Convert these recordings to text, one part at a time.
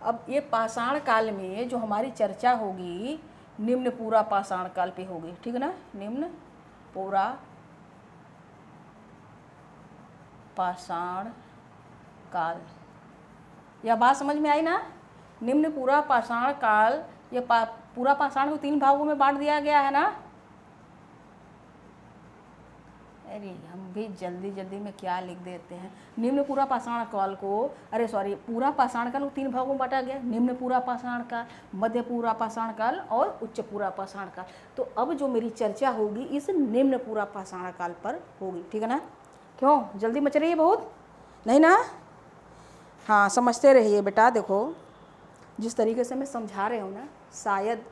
अब ये पाषाण काल में जो हमारी चर्चा होगी निम्न पूरा पाषाण काल पे होगी, ठीक है ना। निम्न पूरा पाषाण काल, यह बात समझ में आई ना। निम्न पूरा पाषाण काल, ये पूरा पाषाण को 3 भागों में बांट दिया गया है ना। अरे हम भी जल्दी जल्दी में क्या लिख देते हैं। निम्न पूरा पाषाण काल को, अरे सॉरी, पूरा पाषाण काल को 3 भागों में बांटा गया, निम्न पूरा पाषाण काल, मध्य पूरा पाषाण काल और उच्च पूरा पाषाण काल। तो अब जो मेरी चर्चा होगी इस निम्न पूरा पाषाण काल पर होगी, ठीक है ना। क्यों जल्दी मच रही है बहुत, नहीं ना। हाँ समझते रहिए बेटा। देखो जिस तरीके से मैं समझा रहे हूँ ना, शायद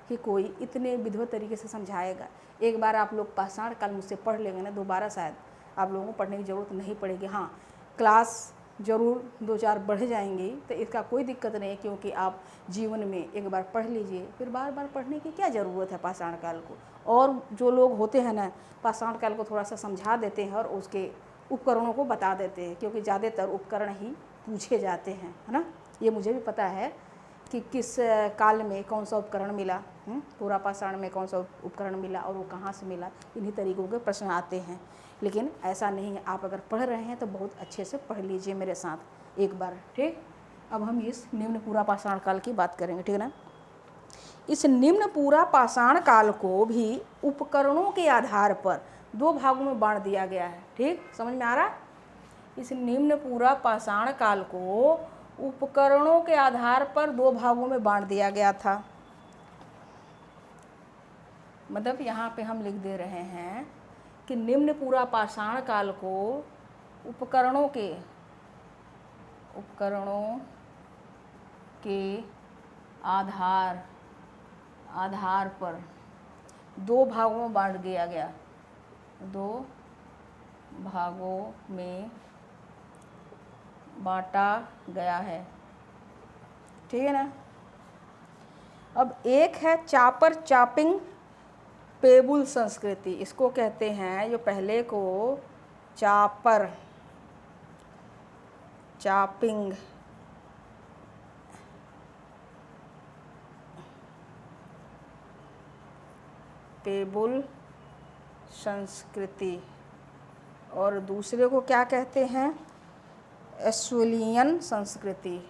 कि कोई इतने विधिवत तरीके से समझाएगा। एक बार आप लोग पाषाण काल मुझसे पढ़ लेंगे ना, दोबारा शायद आप लोगों को पढ़ने की ज़रूरत नहीं पड़ेगी। हाँ क्लास ज़रूर 2-4 बढ़ जाएंगी, तो इसका कोई दिक्कत नहीं, क्योंकि आप जीवन में एक बार पढ़ लीजिए, फिर बार बार पढ़ने की क्या ज़रूरत है पाषाण काल को। और जो लोग होते हैं ना, पाषाण काल को थोड़ा सा समझा देते हैं और उसके उपकरणों को बता देते हैं, क्योंकि ज़्यादातर उपकरण ही पूछे जाते हैं, है ना। ये मुझे भी पता है कि किस काल में कौन सा उपकरण मिला, पूरा पाषाण में कौन सा उपकरण मिला और वो कहाँ से मिला, इन्हीं तरीकों के प्रश्न आते हैं। लेकिन ऐसा नहीं है, आप अगर पढ़ रहे हैं तो बहुत अच्छे से पढ़ लीजिए मेरे साथ एक बार, ठीक। अब हम इस निम्न पूरा पाषाण काल की बात करेंगे, ठीक है ना। इस निम्न पूरा पाषाण काल को भी उपकरणों के आधार पर 2 भागों में बांट दिया गया है, ठीक, समझ में आ रहा। इस निम्न पूरा पाषाण काल को उपकरणों के आधार पर 2 भागों में बांट दिया गया था। मतलब यहाँ पे हम लिख दे रहे हैं कि निम्न पूरा पाषाण काल को उपकरणों के आधार पर 2 भागों में बांट दिया गया, 2 भागों में बांटा गया है, ठीक है ना। अब एक है चापर चापिंग पेबुल संस्कृति, इसको कहते हैं, जो पहले को चापर चापिंग पेबुल संस्कृति, और दूसरे को क्या कहते हैं, एस्टुलियन संस्कृति।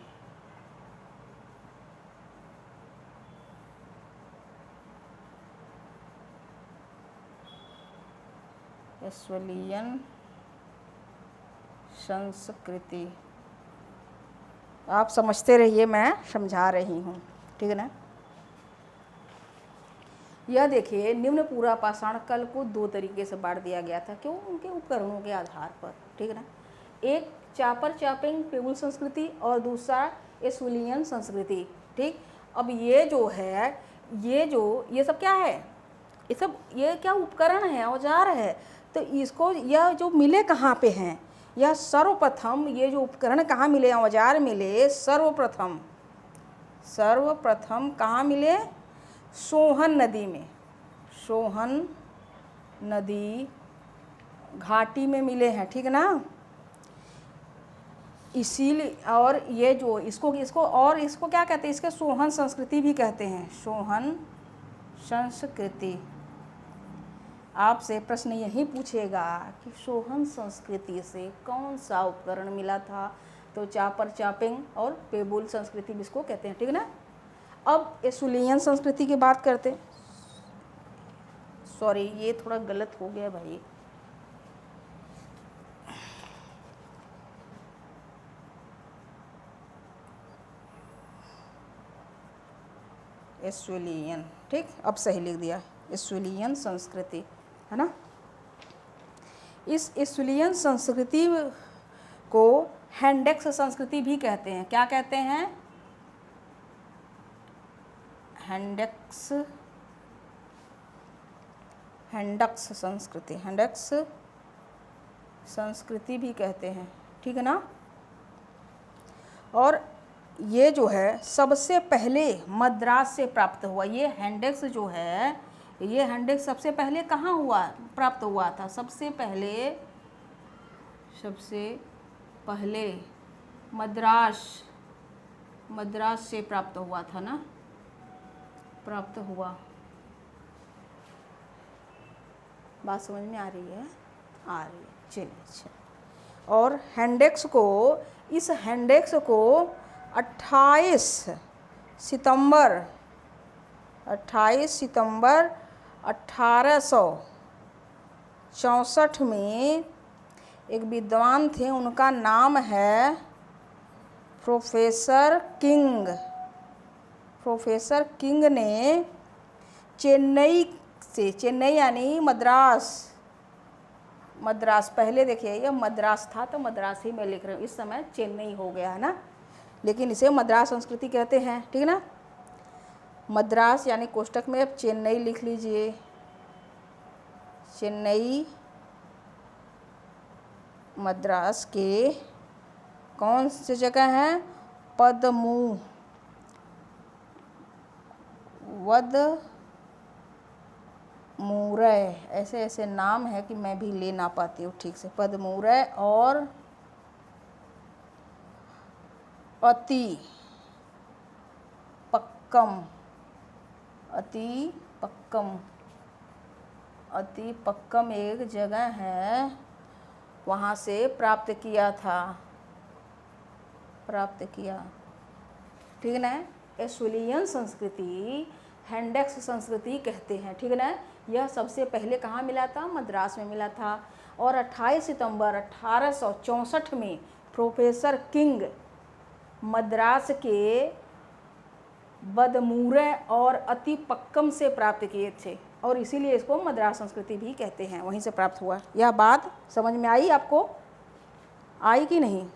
एस्टुलियन संस्कृति, आप समझते रहिए, मैं समझा रही हूँ, ठीक है ना। यह देखिए निम्न पूरा पाषाण काल को 2 तरीके से बांट दिया गया था, क्यों, उनके उपकरणों के आधार पर, ठीक है ना। एक चापर चापिंग पेबुल संस्कृति और दूसरा एस्टुलियन संस्कृति, ठीक। अब ये जो है, ये सब क्या है, ये क्या उपकरण है, औजार है। तो इसको, यह जो मिले कहाँ पे हैं, यह सर्वप्रथम, ये जो उपकरण कहाँ मिले, औजार मिले, सर्वप्रथम कहाँ मिले, सोहन नदी में, सोहन नदी घाटी में मिले हैं, ठीक है ना। इसीलिए, और ये जो इसको क्या कहते हैं, इसके सोहन संस्कृति भी कहते हैं, सोहन संस्कृति। आपसे प्रश्न यही पूछेगा कि सोहन संस्कृति से कौन सा उपकरण मिला था, तो चापर चापिंग और पेबुल संस्कृति भी इसको कहते हैं, ठीक है ना। अब एस्टुलियन संस्कृति की बात करते हैं। सॉरी ये थोड़ा गलत हो गया भाई, एस्टुलियन, ठीक, अब सही लिख दिया, एस्टुलियन संस्कृति, है ना। इस एस्टुलियन संस्कृति को हैंडेक्स संस्कृति भी कहते हैं। क्या कहते हैं, हैंडेक्स संस्कृति, हैंडेक्स संस्कृति भी कहते हैं, ठीक है ना। और ये जो है सबसे पहले मद्रास से प्राप्त हुआ, ये हैंडेक्स जो है, ये हैंडेक्स सबसे पहले कहाँ प्राप्त हुआ था, सबसे पहले मद्रास से प्राप्त हुआ था ना, प्राप्त हुआ। बात समझ में आ रही है? आ रही है, चलिए अच्छा। और हेंडेक्स को, इस हेंडेक्स को 28 सितंबर 1864 में एक विद्वान थे, उनका नाम है प्रोफेसर किंग। प्रोफेसर किंग ने चेन्नई से, चेन्नई यानी मद्रास, मद्रास पहले देखिए यह मद्रास था तो मद्रास ही मैं लिख रही हूँ, इस समय चेन्नई हो गया है ना, लेकिन इसे मद्रास संस्कृति कहते हैं, ठीक ना। मद्रास यानी कोष्टक में अब चेन्नई लिख लीजिए। चेन्नई मद्रास के कौन सी जगह है? पदमूरई, ऐसे ऐसे नाम है कि मैं भी ले ना पाती हूँ ठीक से। पदमूरई और अति पक्कम एक जगह है, वहाँ से प्राप्त किया, ठीक ना। एस्टुलियन संस्कृति, हेंडेक्स संस्कृति कहते हैं, ठीक ना। यह सबसे पहले कहाँ मिला था? मद्रास में मिला था। और 28 सितंबर 1864 में प्रोफेसर किंग मद्रास के बदमूरई और अति पक्कम से प्राप्त किए थे, और इसीलिए इसको मद्रास संस्कृति भी कहते हैं, वहीं से प्राप्त हुआ। यह बात समझ में आई आपको? आई कि नहीं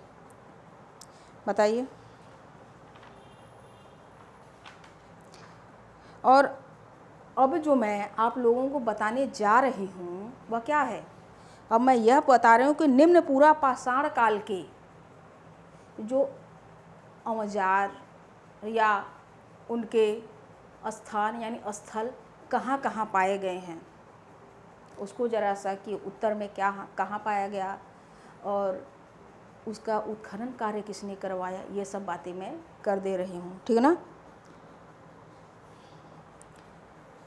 बताइए। और अब जो मैं आप लोगों को बताने जा रही हूँ वह क्या है? अब मैं यह बता रही हूँ कि निम्न पूरा पाषाण काल के जो औजार या उनके स्थान यानी स्थल कहाँ कहाँ पाए गए हैं, उसको जरा सा कि उत्तर में क्या कहाँ पाया गया और उसका उत्खनन कार्य किसने करवाया, ये सब बातें मैं कर दे रही हूँ, ठीक है ना।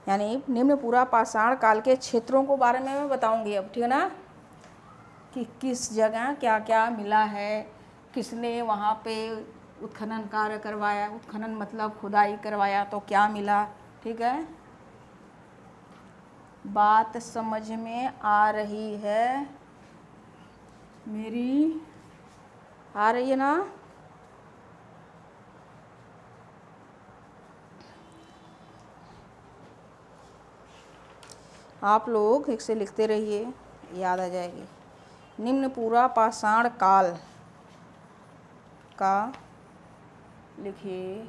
यानी निम्न पूरा पाषाण काल के क्षेत्रों को बारे में मैं बताऊंगी अब, ठीक है ना, कि किस जगह क्या क्या मिला है, किसने वहाँ पे उत्खनन कार्य करवाया, उत्खनन मतलब खुदाई करवाया तो क्या मिला, ठीक है। बात समझ में आ रही है मेरी? आ रही है ना? आप लोग एक से लिखते रहिए, याद आ जाएगी। निम्न पूरा पाषाण काल का लिखिए,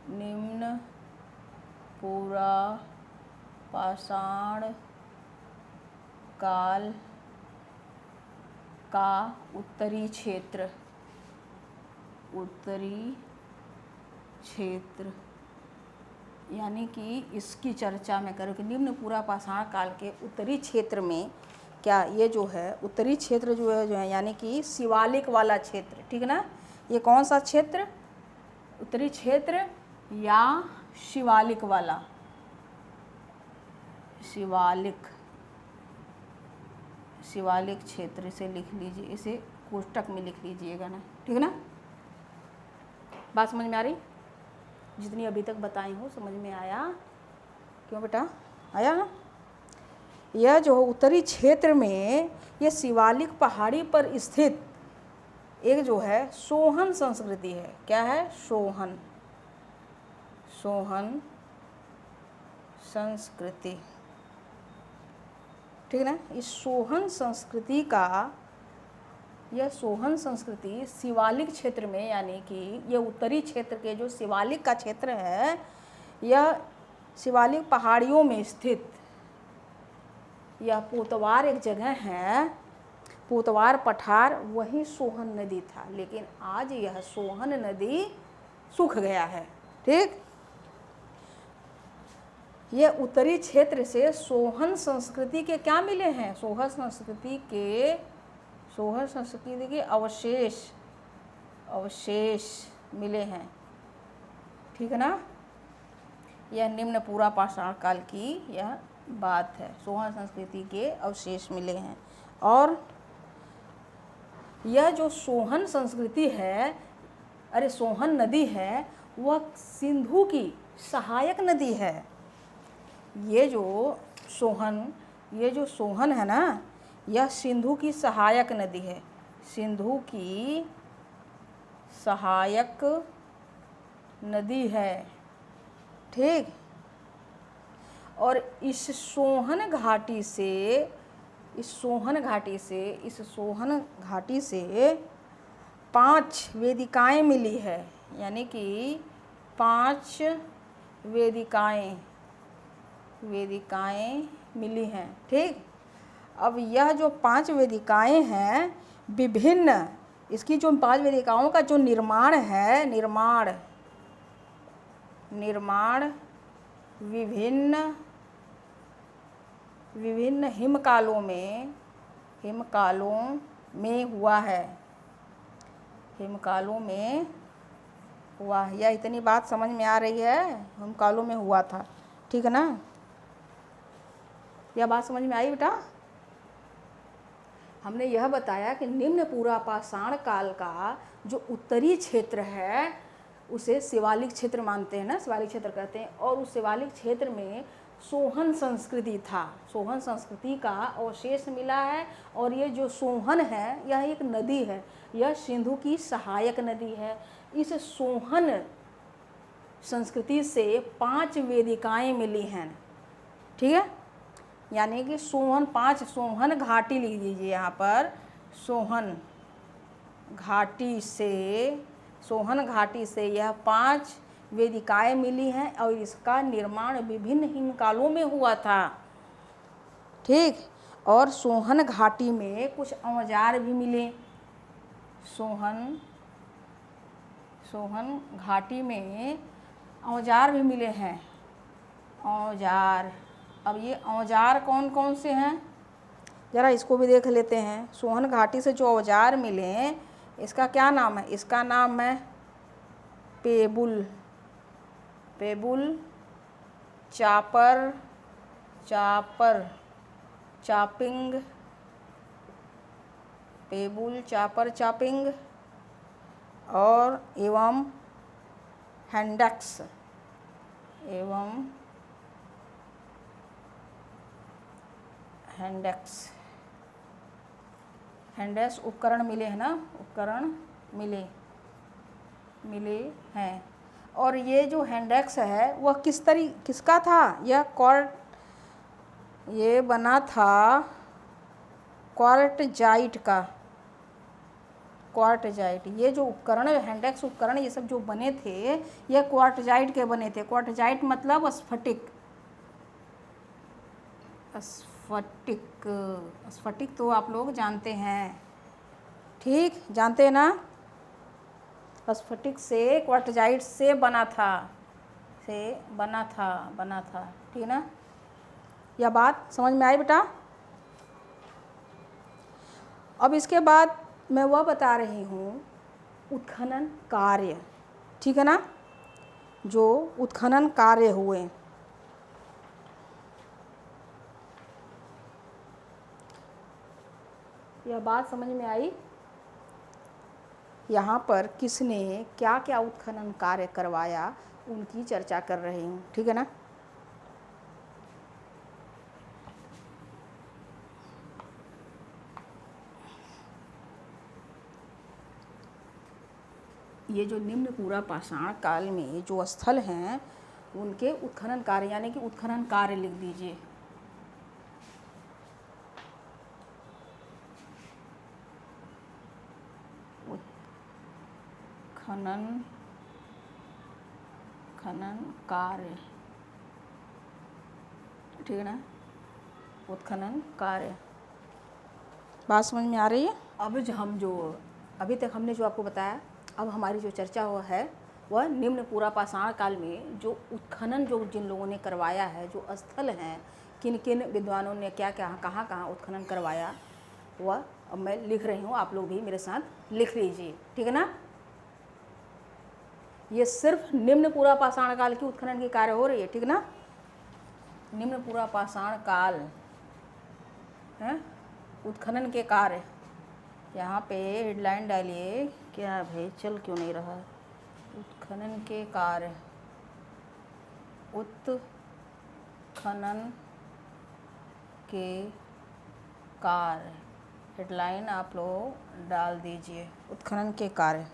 निम्न पूरा पाषाण काल का उत्तरी क्षेत्र यानी कि इसकी चर्चा मैं करूँ कि निम्न पूरा पाषाण काल के उत्तरी क्षेत्र में क्या, ये जो है उत्तरी क्षेत्र जो है यानी कि शिवालिक वाला क्षेत्र, ठीक है ना। ये कौन सा क्षेत्र? उत्तरी क्षेत्र या शिवालिक वाला? शिवालिक क्षेत्र से लिख लीजिए, इसे कोष्टक में लिख लीजिएगा ना, ठीक है ना। बात समझ में आ रही? जितनी अभी तक बताई हूँ समझ में आया? क्यों बेटा, आया ना? यह जो उत्तरी क्षेत्र में ये शिवालिक पहाड़ी पर स्थित एक जो है सोहन संस्कृति है। क्या है? सोहन संस्कृति, ठीक है ना। इस सोहन संस्कृति का, यह सोहन संस्कृति शिवालिक क्षेत्र में यानी कि यह उत्तरी क्षेत्र के जो शिवालिक का क्षेत्र है, यह शिवालिक पहाड़ियों में स्थित यह पोतवार एक जगह है, पोतवार पठार, वही सोहन नदी था, लेकिन आज यह सोहन नदी सूख गया है, ठीक। यह उत्तरी क्षेत्र से सोहन संस्कृति के क्या मिले हैं? सोहन संस्कृति के अवशेष मिले हैं। ठीक है ना, यह निम्न पूरा पाषाण काल की यह बात है। सोहन संस्कृति के अवशेष मिले हैं। और यह जो सोहन संस्कृति है, अरे सोहन नदी है, वह सिंधु की सहायक नदी है। ये जो सोहन है ना, यह सिंधु की सहायक नदी है। सिंधु की सहायक नदी है। ठीक। और इस सोहन घाटी से 5 वेदिकाएं मिली है, यानी कि 5 वेदिकाएं मिली हैं। ठीक। अब यह जो 5 वेदिकाएं हैं, विभिन्न, इसकी जो 5 वेदिकाओं का जो निर्माण है, निर्माण विभिन्न हिमकालों में हुआ है। यह इतनी बात समझ में आ रही है, हिमकालों में हुआ था। ठीक है ना, यह बात समझ में आई बेटा? हमने यह बताया कि निम्न पूरा पाषाण काल का जो उत्तरी क्षेत्र है उसे शिवालिक क्षेत्र मानते हैं ना, शिवालिक क्षेत्र कहते हैं। और उस शिवालिक क्षेत्र में सोहन संस्कृति था। सोहन संस्कृति का अवशेष मिला है। और ये जो सोहन है, यह एक नदी है, यह सिंधु की सहायक नदी है। इस सोहन संस्कृति से 5 वेदिकाएं मिली हैं। ठीक है, यानी कि सोहन घाटी लिख दीजिए यहाँ पर। सोहन घाटी से यह 5 वेदिकाएं मिली हैं और इसका निर्माण विभिन्न हिमकालों में हुआ था। ठीक। और सोहन घाटी में कुछ औजार भी मिले। सोहन घाटी में औजार भी मिले हैं। औजार, अब ये औजार कौन कौन से हैं, ज़रा इसको भी देख लेते हैं। सोहन घाटी से जो औजार मिले, इसका क्या नाम है? इसका नाम है पेबुल, चापर, चापिंग, पेबुल, चापर, चापिंग और एवं हैंडेक्स, हैंडेक्स उपकरण मिले हैं ना, उपकरण मिले हैं। और ये जो हैंडेक्स है वह किसका था? ये बना था क्वार्टजाइट का। क्वार्टजाइट, ये जो उपकरण, हैंडेक्स उपकरण, ये सब जो बने थे, ये क्वार्टजाइट के बने थे। क्वार्टजाइट मतलब स्फटिक। स्फटिक तो आप लोग जानते हैं। ठीक, जानते हैं ना? स्फटिक से, क्वार्टजाइट से बना था। ठीक है ना, यह बात समझ में आई बेटा? अब इसके बाद मैं वह बता रही हूँ उत्खनन कार्य। ठीक है ना, जो उत्खनन कार्य हुए। यह बात समझ में आई? यहाँ पर किसने क्या क्या उत्खनन कार्य करवाया, उनकी चर्चा कर रही हूँ। ठीक है ना। ये जो निम्न पूरा पाषाण काल में जो स्थल हैं, उनके उत्खनन कार्य, यानी कि उत्खनन कार्य लिख दीजिए। खनन कार्य, ठीक है ना, उत्खनन कार्य। बात समझ में आ रही है? अब जो अभी तक हमने जो आपको बताया, अब हमारी जो चर्चा हुआ है वह निम्न पूरा पाषाण काल में जो उत्खनन जो जिन लोगों ने करवाया है, जो स्थल हैं, किन किन विद्वानों ने क्या क्या कहाँ कहाँ उत्खनन करवाया, वह अब मैं लिख रही हूँ। आप लोग भी मेरे साथ लिख लीजिए। ठीक है ना। ये सिर्फ निम्न पूरा पाषाण काल की उत्खनन की कार्य हो रही है, ठीक ना। निम्न पूरा पाषाण काल है उत्खनन के कार्य। यहाँ पे हेडलाइन डालिए, क्या भाई चल क्यों नहीं रहा। उत्खनन के कार्य, उत्खनन के कार्य, हेडलाइन आप लोग डाल दीजिए, उत्खनन के कार्य,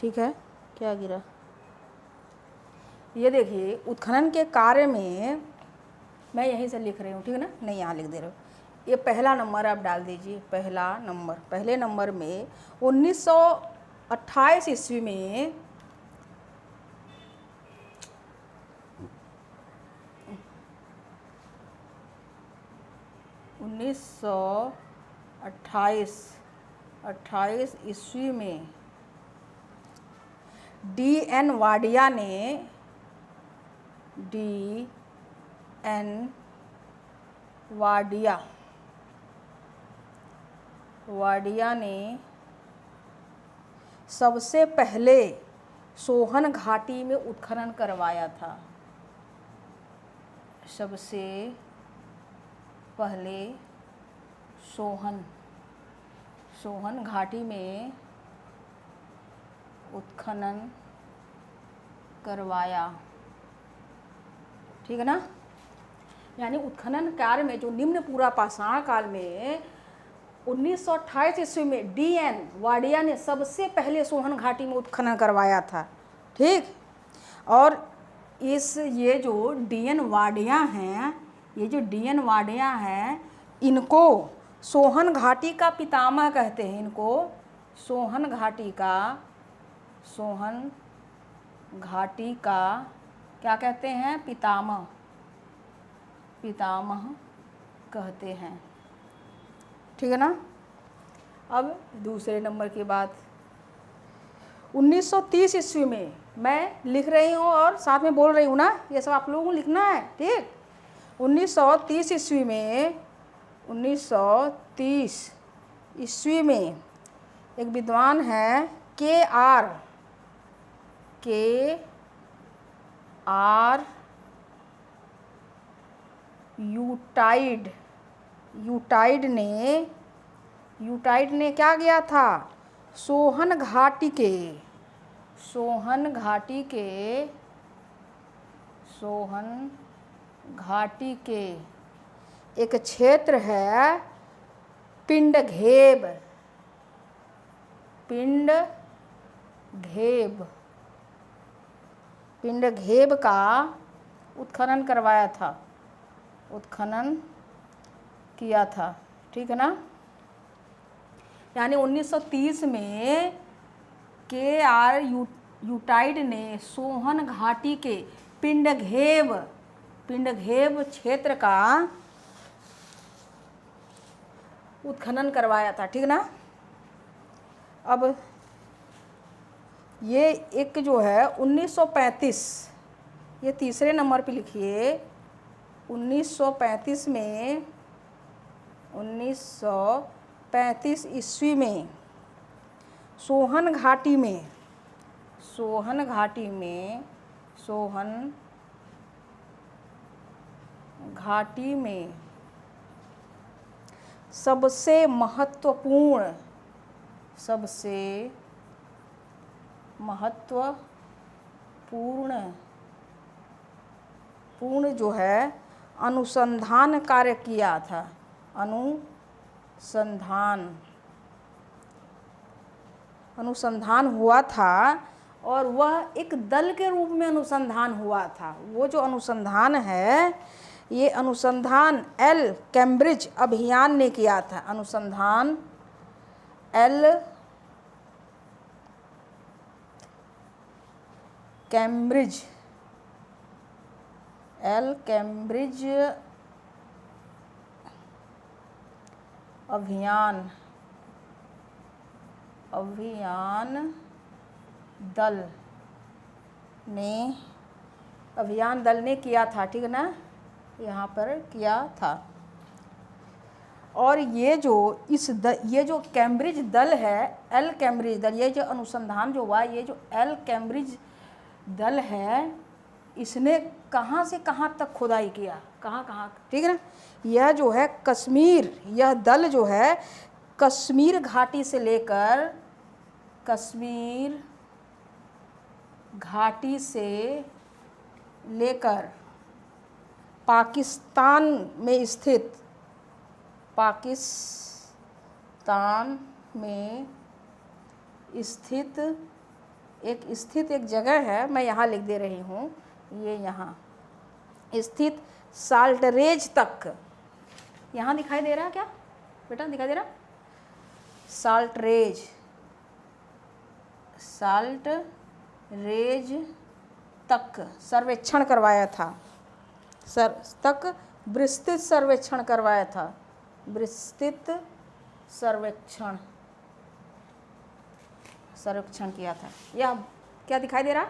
ठीक है। क्या गिरा, ये देखिए उत्खनन के कार्य में मैं यहीं से लिख रही हूँ, ठीक है ना, नहीं यहाँ लिख दे रहे हो। ये पहला नंबर आप डाल दीजिए, पहला नंबर। पहले नंबर में 1928 ईस्वी में 1928 ईस्वी में D.N. वाडिया ने वाडिया ने सबसे पहले सोहन घाटी में उत्खनन करवाया था। सबसे पहले सोहन घाटी में उत्खनन करवाया, ठीक है ना। यानी उत्खनन कार्य में जो निम्न पूरा पाषाण काल में 1928 ईस्वी में D.N. वाडिया ने सबसे पहले सोहन घाटी में उत्खनन करवाया था, ठीक। और ये जो D.N. वाडिया हैं, ये जो D.N. वाडिया हैं, इनको सोहन घाटी का पितामह कहते हैं। इनको सोहन घाटी का क्या कहते हैं, पितामह कहते हैं, ठीक है ना। अब दूसरे नंबर की बात, 1930 ईस्वी में मैं लिख रही हूँ और साथ में बोल रही हूँ ना, ये सब आप लोगों को लिखना है, ठीक। 1930 ईस्वी में एक विद्वान है के आर यूटाइड ने क्या किया था, सोहन घाटी के एक क्षेत्र है पिंडघेब का उत्खनन किया था, ठीक है ना। यानी 1930 में के.आर. यूटाइड ने सोहन घाटी के पिंडघेब क्षेत्र का उत्खनन करवाया था, ठीक ना। अब ये एक जो है 1935, ये तीसरे नंबर पे लिखिए। 1935 ईस्वी में सोहन घाटी में सबसे महत्वपूर्ण जो है अनुसंधान कार्य किया था। अनुसंधान हुआ था और वह एक दल के रूप में अनुसंधान हुआ था। वो जो अनुसंधान है, ये अनुसंधान एल कैम्ब्रिज अभियान ने किया था। अनुसंधान एल कैम्ब्रिज अभियान दल ने किया था, ठीक है ना, यहाँ पर किया था। और ये जो कैम्ब्रिज दल है, एल कैम्ब्रिज दल, ये जो अनुसंधान जो हुआ, ये जो एल कैम्ब्रिज दल है, इसने कहाँ से कहाँ तक खुदाई किया, कहाँ, ठीक है ना। यह जो है कश्मीर, यह दल जो है कश्मीर घाटी से लेकर, कश्मीर घाटी से लेकर पाकिस्तान में स्थित, पाकिस्तान में स्थित एक जगह है, मैं यहाँ लिख दे रही हूँ, ये यहाँ स्थित साल्टरेज तक, यहाँ दिखाई दे रहा है क्या बेटा, दिखाई दे रहा, साल्टरेज तक सर्वेक्षण करवाया था, विस्तृत सर्वेक्षण करवाया था, विस्तृत सर्वेक्षण किया था। यह क्या दिखाई दे रहा,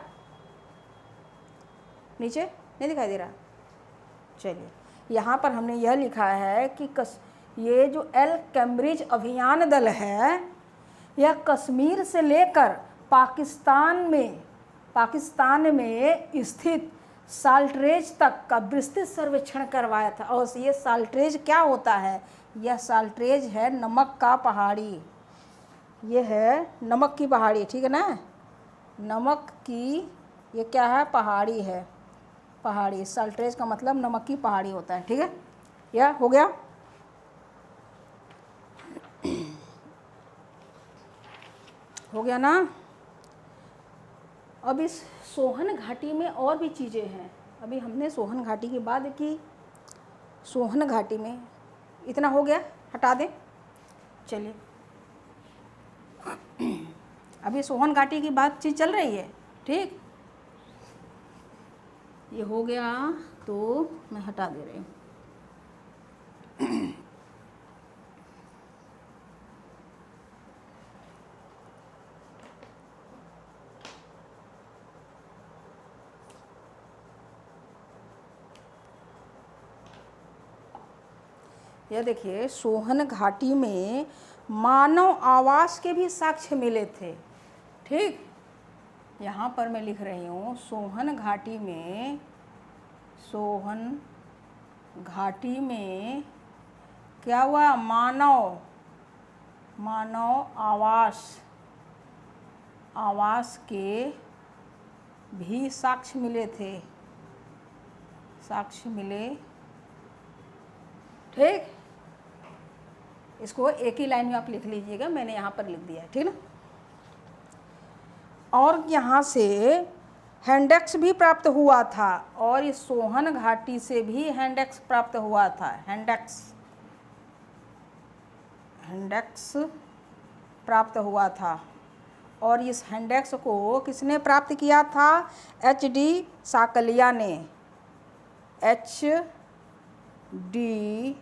नीचे नहीं दिखाई दे रहा। चलिए, यहाँ पर हमने यह लिखा है कि ये जो एल कैम्ब्रिज अभियान दल है, यह कश्मीर से लेकर पाकिस्तान में स्थित साल्टरेज तक का विस्तृत सर्वेक्षण करवाया था। और ये साल्टरेज क्या होता है, यह साल्टरेज है नमक का पहाड़ी, ये है नमक की पहाड़ी, ठीक है ना, नमक की ये क्या है, पहाड़ी है, पहाड़ी, साल्टरेज का मतलब नमक की पहाड़ी होता है, ठीक है। यह हो गया। हो गया ना। अब इस सोहन घाटी में और भी चीज़ें हैं, अभी हमने सोहन घाटी की बात की, सोहन घाटी में इतना हो गया, हटा दें। चलिए, अभी सोहन घाटी की बातचीत चल रही है, ठीक, ये हो गया तो मैं हटा दे रही हूँ। यह देखिए, सोहन घाटी में मानव आवास के भी साक्ष्य मिले थे, ठीक, यहाँ पर मैं लिख रही हूँ, सोहन घाटी में क्या हुआ, मानव आवास के भी साक्ष्य मिले थे, ठीक। इसको एक ही लाइन में आप लिख लीजिएगा, मैंने यहाँ पर लिख दिया है, ठीक ना। और यहाँ से हैंडेक्स भी प्राप्त हुआ था, और इस सोहन घाटी से भी हैंडेक्स प्राप्त हुआ था, हैंडेक्स प्राप्त हुआ था। और इस हैंडेक्स को किसने प्राप्त किया था, HD साकलिया ने, HD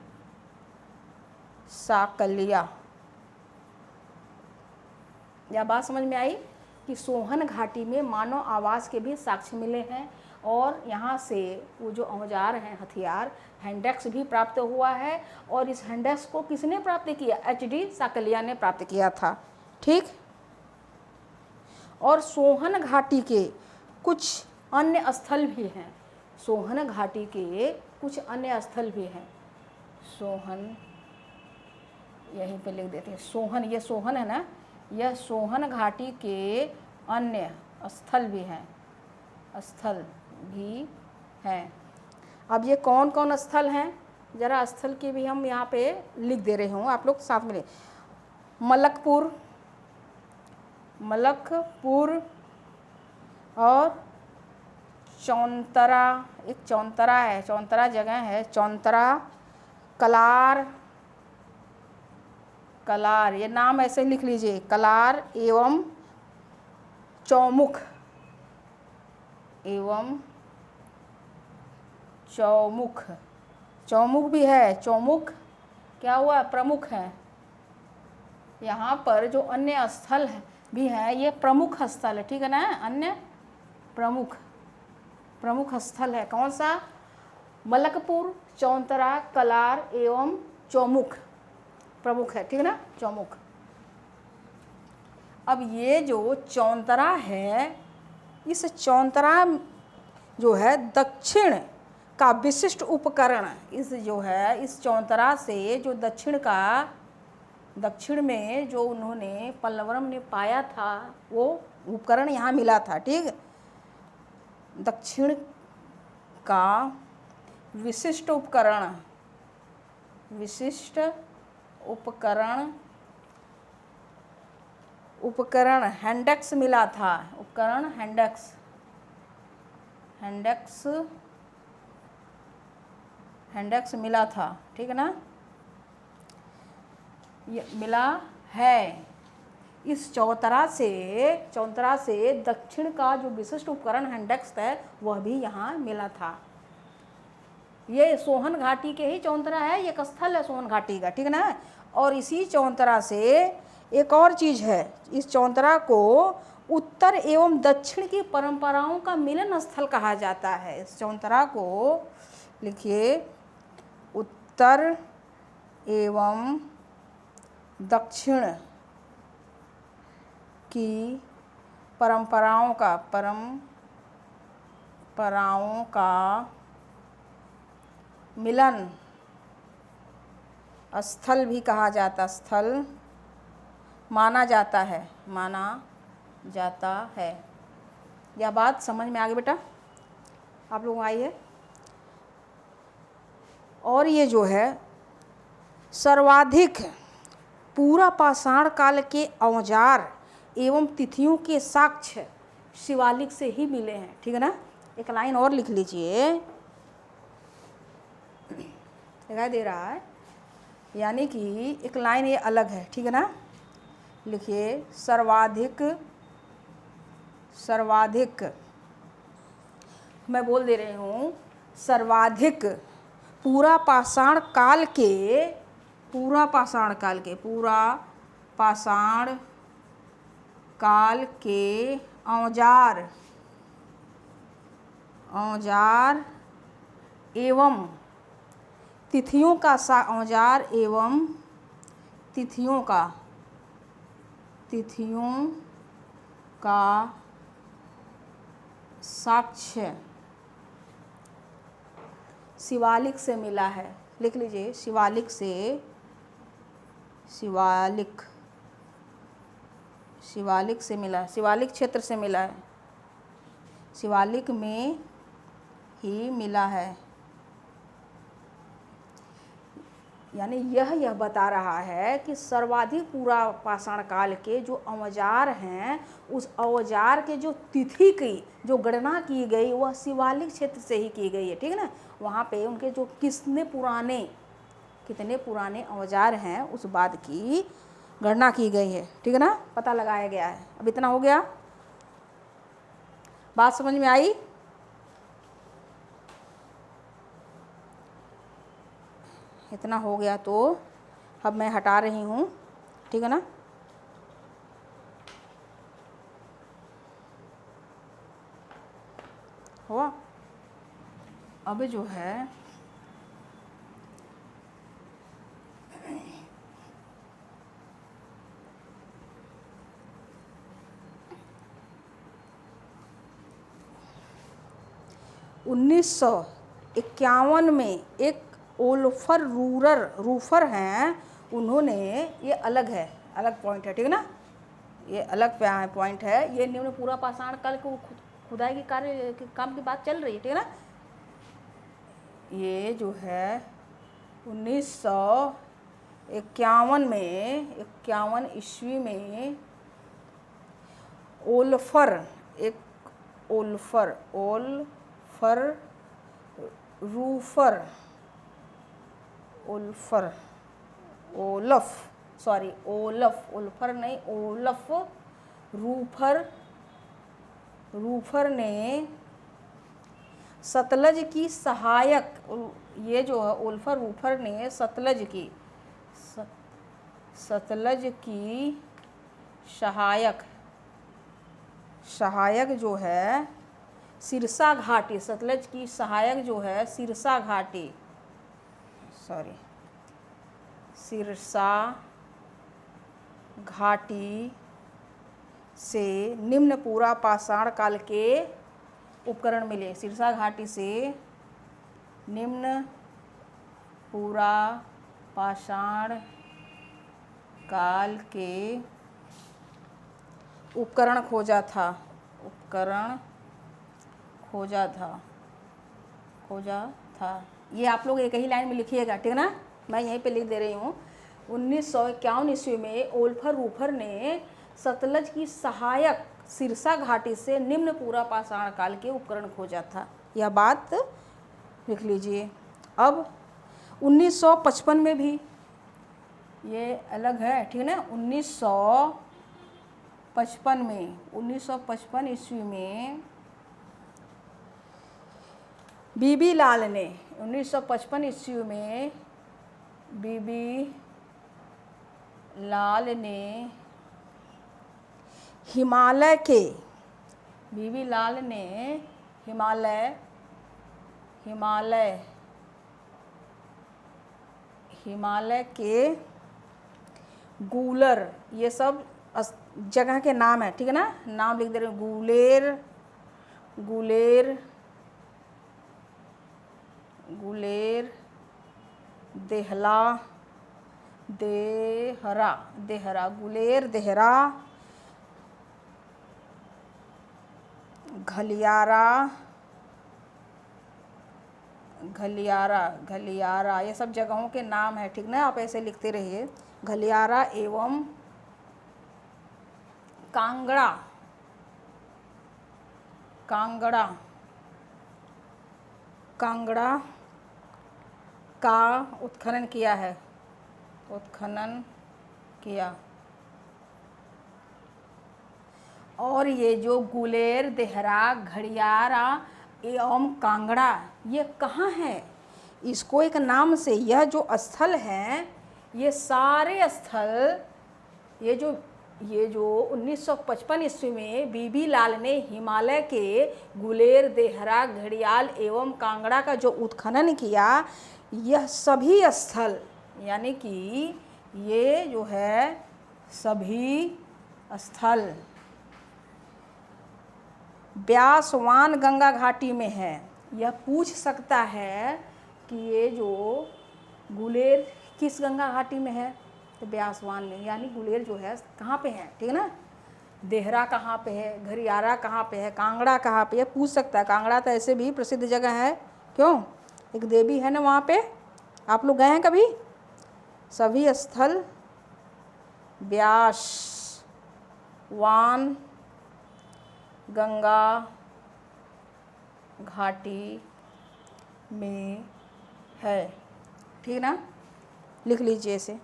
साकलिया। यह बात समझ में आई कि सोहन घाटी में मानव आवास के भी साक्ष्य मिले हैं, और यहाँ से वो जो औजार हैं, हथियार, हैंडेक्स भी प्राप्त हुआ है। और इस हैंडेक्स को किसने प्राप्त किया, HD साकलिया ने प्राप्त किया था, ठीक। और सोहन घाटी के कुछ अन्य स्थल भी हैं, सोहन घाटी के कुछ अन्य स्थल भी हैं, सोहन यहीं पे लिख देते हैं, सोहन, ये सोहन है ना, यह सोहन घाटी के अन्य स्थल भी हैं, अब ये कौन कौन स्थल हैं, ज़रा स्थल के भी हम यहाँ पे लिख दे रहे हूँ, आप लोग साथ में ले। मलकपुर और चौंतरा, एक चौंतरा है, चौंतरा जगह है, चौंतरा, कलार, ये नाम ऐसे लिख लीजिए, कलार एवं चौमुख भी है, चौमुख क्या हुआ, प्रमुख है। यहाँ पर जो अन्य स्थल भी हैं, ये प्रमुख स्थल है, ठीक है ना, अन्य प्रमुख स्थल है, कौन सा, मलकपुर, चौंतरा, कलार एवं चौमुख, प्रमुख है, ठीक है ना, चौमुख। अब ये जो चौंतरा है, इस चौंतरा जो है दक्षिण का विशिष्ट उपकरण, इस जो है इस चौंतरा से जो दक्षिण में जो उन्होंने पल्लवरम ने पाया था वो उपकरण यहाँ मिला था, ठीक। दक्षिण का विशिष्ट उपकरण हैंडेक्स मिला था, उपकरण हैंडेक्स मिला था, ठीक है ना, ये मिला है। इस चौंतरा से दक्षिण का जो विशिष्ट उपकरण हैंडेक्स है वह भी यहाँ मिला था। ये सोहन घाटी के ही चौंतरा है, ये एक स्थल है सोहन घाटी का, ठीक है ना। और इसी चौंतरा से एक और चीज़ है, इस चौंतरा को उत्तर एवं दक्षिण की परंपराओं का मिलन स्थल कहा जाता है। इस चौंतरा को लिखिए, उत्तर एवं दक्षिण की परंपराओं का मिलन स्थल भी कहा जाता, स्थल माना जाता है। यह बात समझ में आ गई बेटा, आप लोग आई है। और ये जो है सर्वाधिक पूरा पाषाण काल के औजार एवं तिथियों के साक्ष्य शिवालिक से ही मिले हैं, ठीक है ना। एक लाइन और लिख लीजिए, दिखाई दे रहा है, यानी कि एक लाइन ये अलग है, ठीक है ना। लिखिए, सर्वाधिक मैं बोल दे रही हूँ, सर्वाधिक पूरा पाषाण काल के औजार एवं तिथियों का साक्ष्य शिवालिक से मिला है। लिख लीजिए, शिवालिक से मिला, शिवालिक क्षेत्र से मिला है, शिवालिक में ही मिला है। यानी यह बता रहा है कि सर्वाधिक पूरा पाषाण काल के जो औजार हैं, उस औजार के जो तिथि की जो गणना की गई वह शिवालिक क्षेत्र से ही की गई है, ठीक है ना। वहाँ पे उनके जो कितने पुराने औजार हैं उस बात की गणना की गई है, ठीक है ना, पता लगाया गया है। अब इतना हो गया, बात समझ में आई। इतना हो गया तो अब मैं हटा रही हूँ, ठीक है ना। हुआ। अब जो है (1951) में एक ओल्फर रूफर हैं, उन्होंने, ये अलग पॉइंट है, ठीक है ना, ये अलग पॉइंट है। ये निम्न पूरा पाषाण काल को खुदाई के काम की बात चल रही है, ठीक है ना। ये जो है 1951 में 51 ईस्वी में ओल्फर रूफर ने सतलज की सहायक, ये जो है ओल्फर रूफर ने सतलज की सहायक जो है सिरसा घाटी, सतलज की सहायक जो है सिरसा सिरसा घाटी से निम्न पूरा पाषाण काल के उपकरण मिले। सिरसा घाटी से निम्न पूरा पाषाण काल के उपकरण खोजा था। उपकरण खोजा था। ये आप लोग एक ही लाइन में लिखिएगा, ठीक है ना, मैं यहीं पे लिख दे रही हूँ। 1951 ईस्वी में ओल्फर रूफर ने सतलज की सहायक सिरसा घाटी से निम्न पूरा पाषाण काल के उपकरण खोजा था। यह बात लिख लीजिए। अब 1955 में भी ये अलग है, ठीक है ना। 1955 ईस्वी में बीबी लाल ने 1955 ईस्वी में बीबी लाल ने हिमालय के गूलर, ये सब जगह के नाम है, ठीक है ना, नाम लिख दे रहे हैं। गुलेर, देहरा, गुलेर, देहरा, घलियारा, ये सब जगहों के नाम है, ठीक ना, आप ऐसे लिखते रहिए। घलियारा एवं कांगड़ा का उत्खनन किया। और ये जो गुलेर, देहरा, घड़ियारा एवं कांगड़ा, ये कहाँ है? इसको एक नाम से, यह जो स्थल हैं, ये सारे स्थल, ये जो 1955 ईस्वी में बीबी लाल ने हिमालय के गुलेर, देहरा, घड़ियाल एवं कांगड़ा का जो उत्खनन किया, यह सभी स्थल, यानी कि ये जो है सभी स्थल ब्यासवान गंगा घाटी में है। यह पूछ सकता है कि ये जो गुलेर किस गंगा घाटी में है, तो ब्यासवान में, यानी गुलेर जो है कहाँ पे है, ठीक है ना। देहरा कहाँ पे है, घड़ियारा कहाँ पे है, कांगड़ा कहाँ पे है, पूछ सकता है। कांगड़ा तो ऐसे भी प्रसिद्ध जगह है, क्यों, एक देवी है ना वहाँ पे, आप लोग गए हैं कभी। सभी स्थल ब्यासवान गंगा घाटी में है, ठीक ना, लिख लीजिए इसे।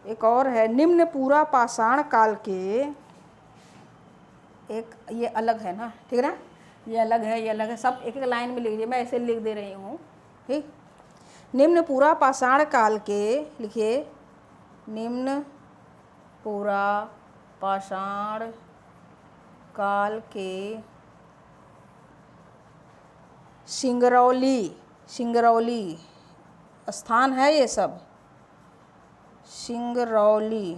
एक और है, निम्न पूरा पाषाण काल के, एक ये अलग है ना, ठीक है ना, ये अलग है, सब एक एक लाइन में लिख लीजिए, मैं ऐसे लिख दे रही हूँ, ठीक। निम्न पूरा पाषाण काल के, लिखिए, निम्न पूरा पाषाण काल के सिंगरौली स्थान है, ये सब सिंगरौली,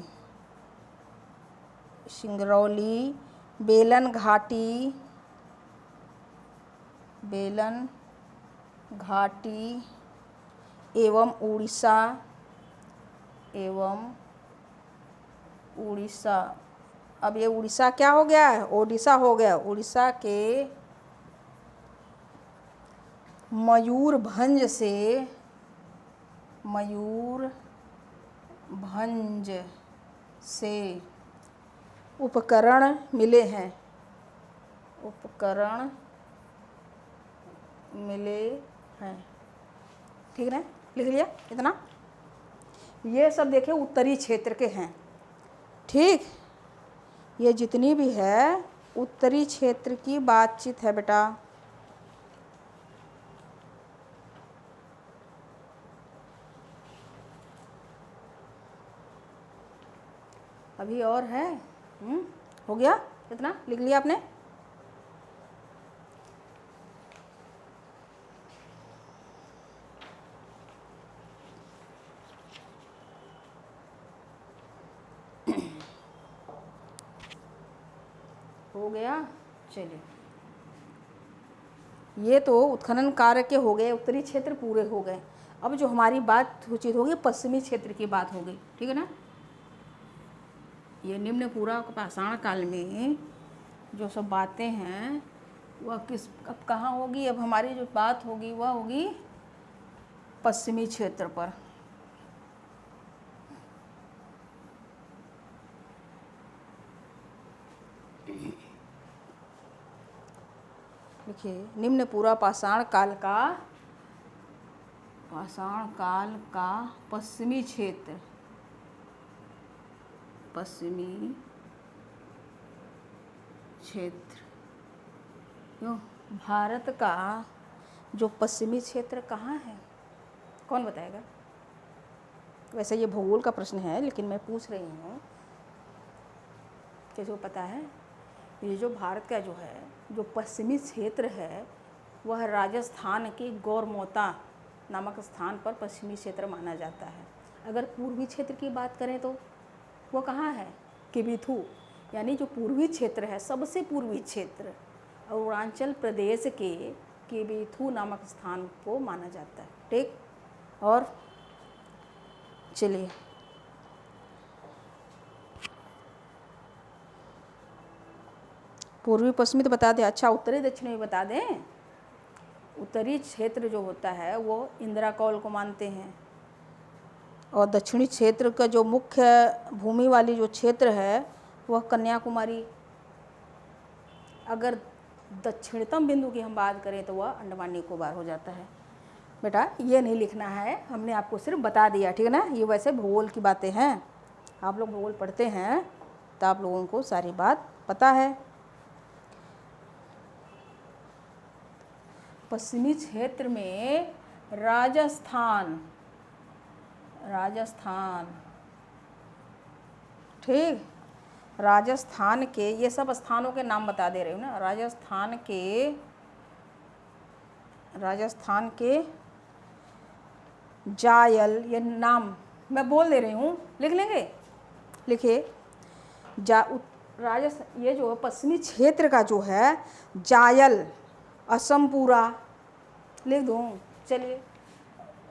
बेलन घाटी एवं उड़ीसा। अब ये उड़ीसा क्या हो गया है, ओडिशा हो गया। उड़ीसा के मयूरभंज से उपकरण मिले हैं, ठीक है, लिख लिया इतना। ये सब देखिए उत्तरी क्षेत्र के हैं, ठीक, ये जितनी भी है उत्तरी क्षेत्र की बातचीत है बेटा। अभी और है, हो गया, इतना लिख लिया आपने। हो गया। चलिए, ये तो उत्खनन कार्य के हो गए, उत्तरी क्षेत्र पूरे हो गए। अब जो हमारी बात उचित होगी पश्चिमी क्षेत्र की बात हो गई, ठीक है ना। ये निम्न पूरा पाषाण काल में जो सब बातें हैं वह किस अब कहाँ होगी, अब हमारी जो बात होगी वह होगी पश्चिमी क्षेत्र पर। देखिए, निम्न पूरा पाषाण काल का पश्चिमी क्षेत्र, पश्चिमी क्षेत्र क्यों, भारत का जो पश्चिमी क्षेत्र कहाँ है, कौन बताएगा। वैसे ये भूगोल का प्रश्न है लेकिन मैं पूछ रही हूँ, किसी को पता है। ये जो भारत का जो है जो पश्चिमी क्षेत्र है वह राजस्थान के गौरमोता नामक स्थान पर पश्चिमी क्षेत्र माना जाता है। अगर पूर्वी क्षेत्र की बात करें तो वो कहाँ है, किबिथु, यानी जो पूर्वी क्षेत्र है, सबसे पूर्वी क्षेत्र अरुणाचल प्रदेश के किबिथु नामक स्थान को माना जाता है, ठीक। और चलिए, पूर्वी पश्चिमी तो बता दें, अच्छा उत्तरी दक्षिणी भी बता दें। उत्तरी क्षेत्र जो होता है वो इंदिरा कौल को मानते हैं, और दक्षिणी क्षेत्र का जो मुख्य भूमि वाली जो क्षेत्र है वह कन्याकुमारी। अगर दक्षिणतम बिंदु की हम बात करें तो वह अंडमान निकोबार हो जाता है। बेटा ये नहीं लिखना है, हमने आपको सिर्फ बता दिया, ठीक है ना। ये वैसे भूगोल की बातें हैं, आप लोग भूगोल पढ़ते हैं तो आप लोगों को सारी बात पता है। पश्चिमी क्षेत्र में राजस्थान, ठीक, राजस्थान के ये सब स्थानों के नाम बता दे रही हूँ ना। राजस्थान के जायल, ये नाम मैं बोल दे रही हूँ, लिख लेंगे। लिखिए, ये जो पश्चिमी क्षेत्र का जो है जायल, असमपुरा, लिख दूँ। चलिए,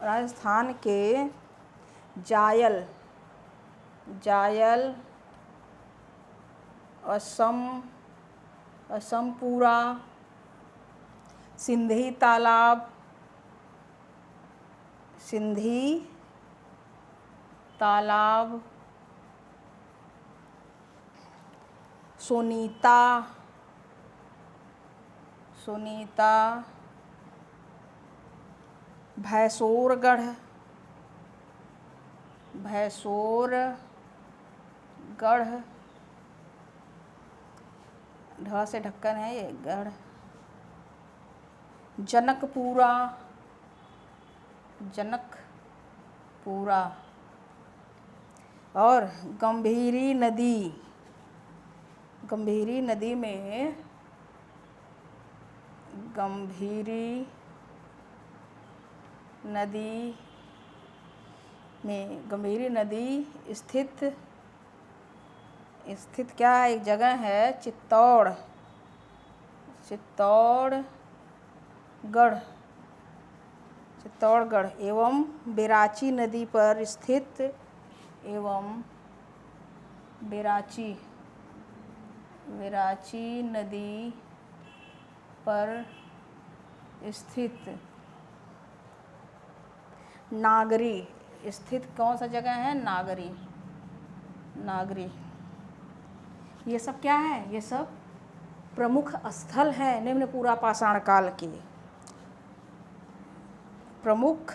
राजस्थान के जायल, असमपुरा, सिंधी तालाब, सोनीता, भैंसोरगढ़, ढ से ढक्कन है ये, गढ़, जनकपुरा, और गंभीरी नदी में गंभीरी नदी स्थित क्या है, एक जगह है चित्तौड़गढ़ एवं बिराची नदी पर स्थित, बिराची नदी पर स्थित नागरी स्थित कौन सा जगह है, नागरी। ये सब क्या है, ये सब प्रमुख स्थल हैं निम्न पूरा पाषाण काल के। प्रमुख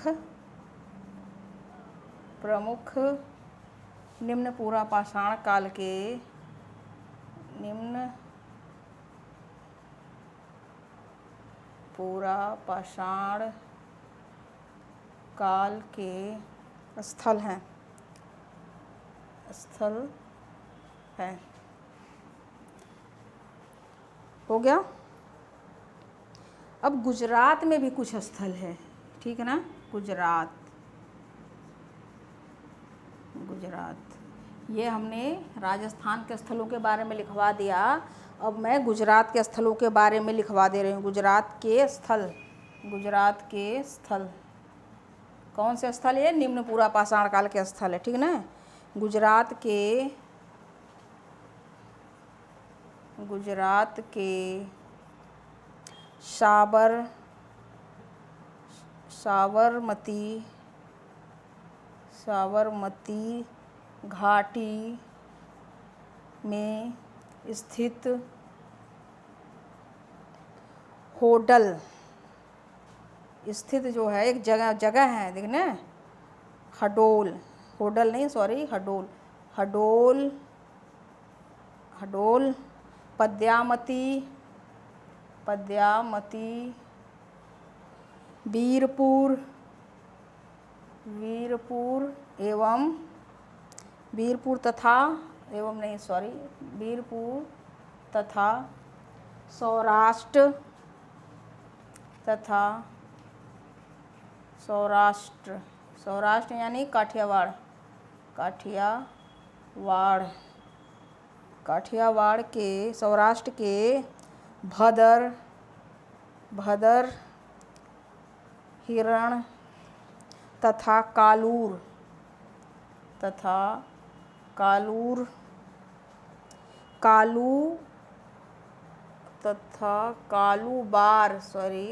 निम्न पूरा पाषाण काल के, निम्न पूरा पाषाण काल के स्थल हैं। हो गया। अब गुजरात में भी कुछ स्थल है, ठीक है ना। गुजरात ये हमने राजस्थान के स्थलों के बारे में लिखवा दिया। अब मैं गुजरात के स्थलों के बारे में लिखवा दे रही हूँ। गुजरात के स्थल, गुजरात के स्थल कौन से स्थल? ये निम्न पूरा पाषाण काल के स्थल है, ठीक है ना। गुजरात के साबरमती घाटी में स्थित होडल स्थित जो है एक जगह है, देखना, हडोल, होडल नहीं सॉरी, हडोल पद्यामती वीरपुर तथा सौराष्ट्र यानी काठियावाड़ के, सौराष्ट्र के भदर, हिरण तथा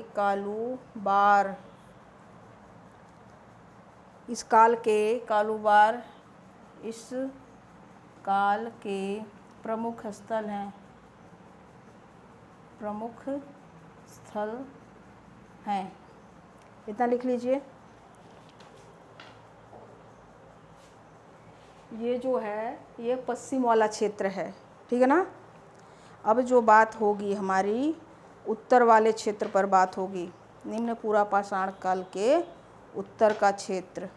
कालूबार इस काल के प्रमुख स्थल हैं। इतना लिख लीजिए। ये जो है ये पश्चिम वाला क्षेत्र है, ठीक है ना। अब जो बात होगी हमारी उत्तर वाले क्षेत्र पर बात होगी। निम्न पूरा पाषाण काल के उत्तर का क्षेत्र।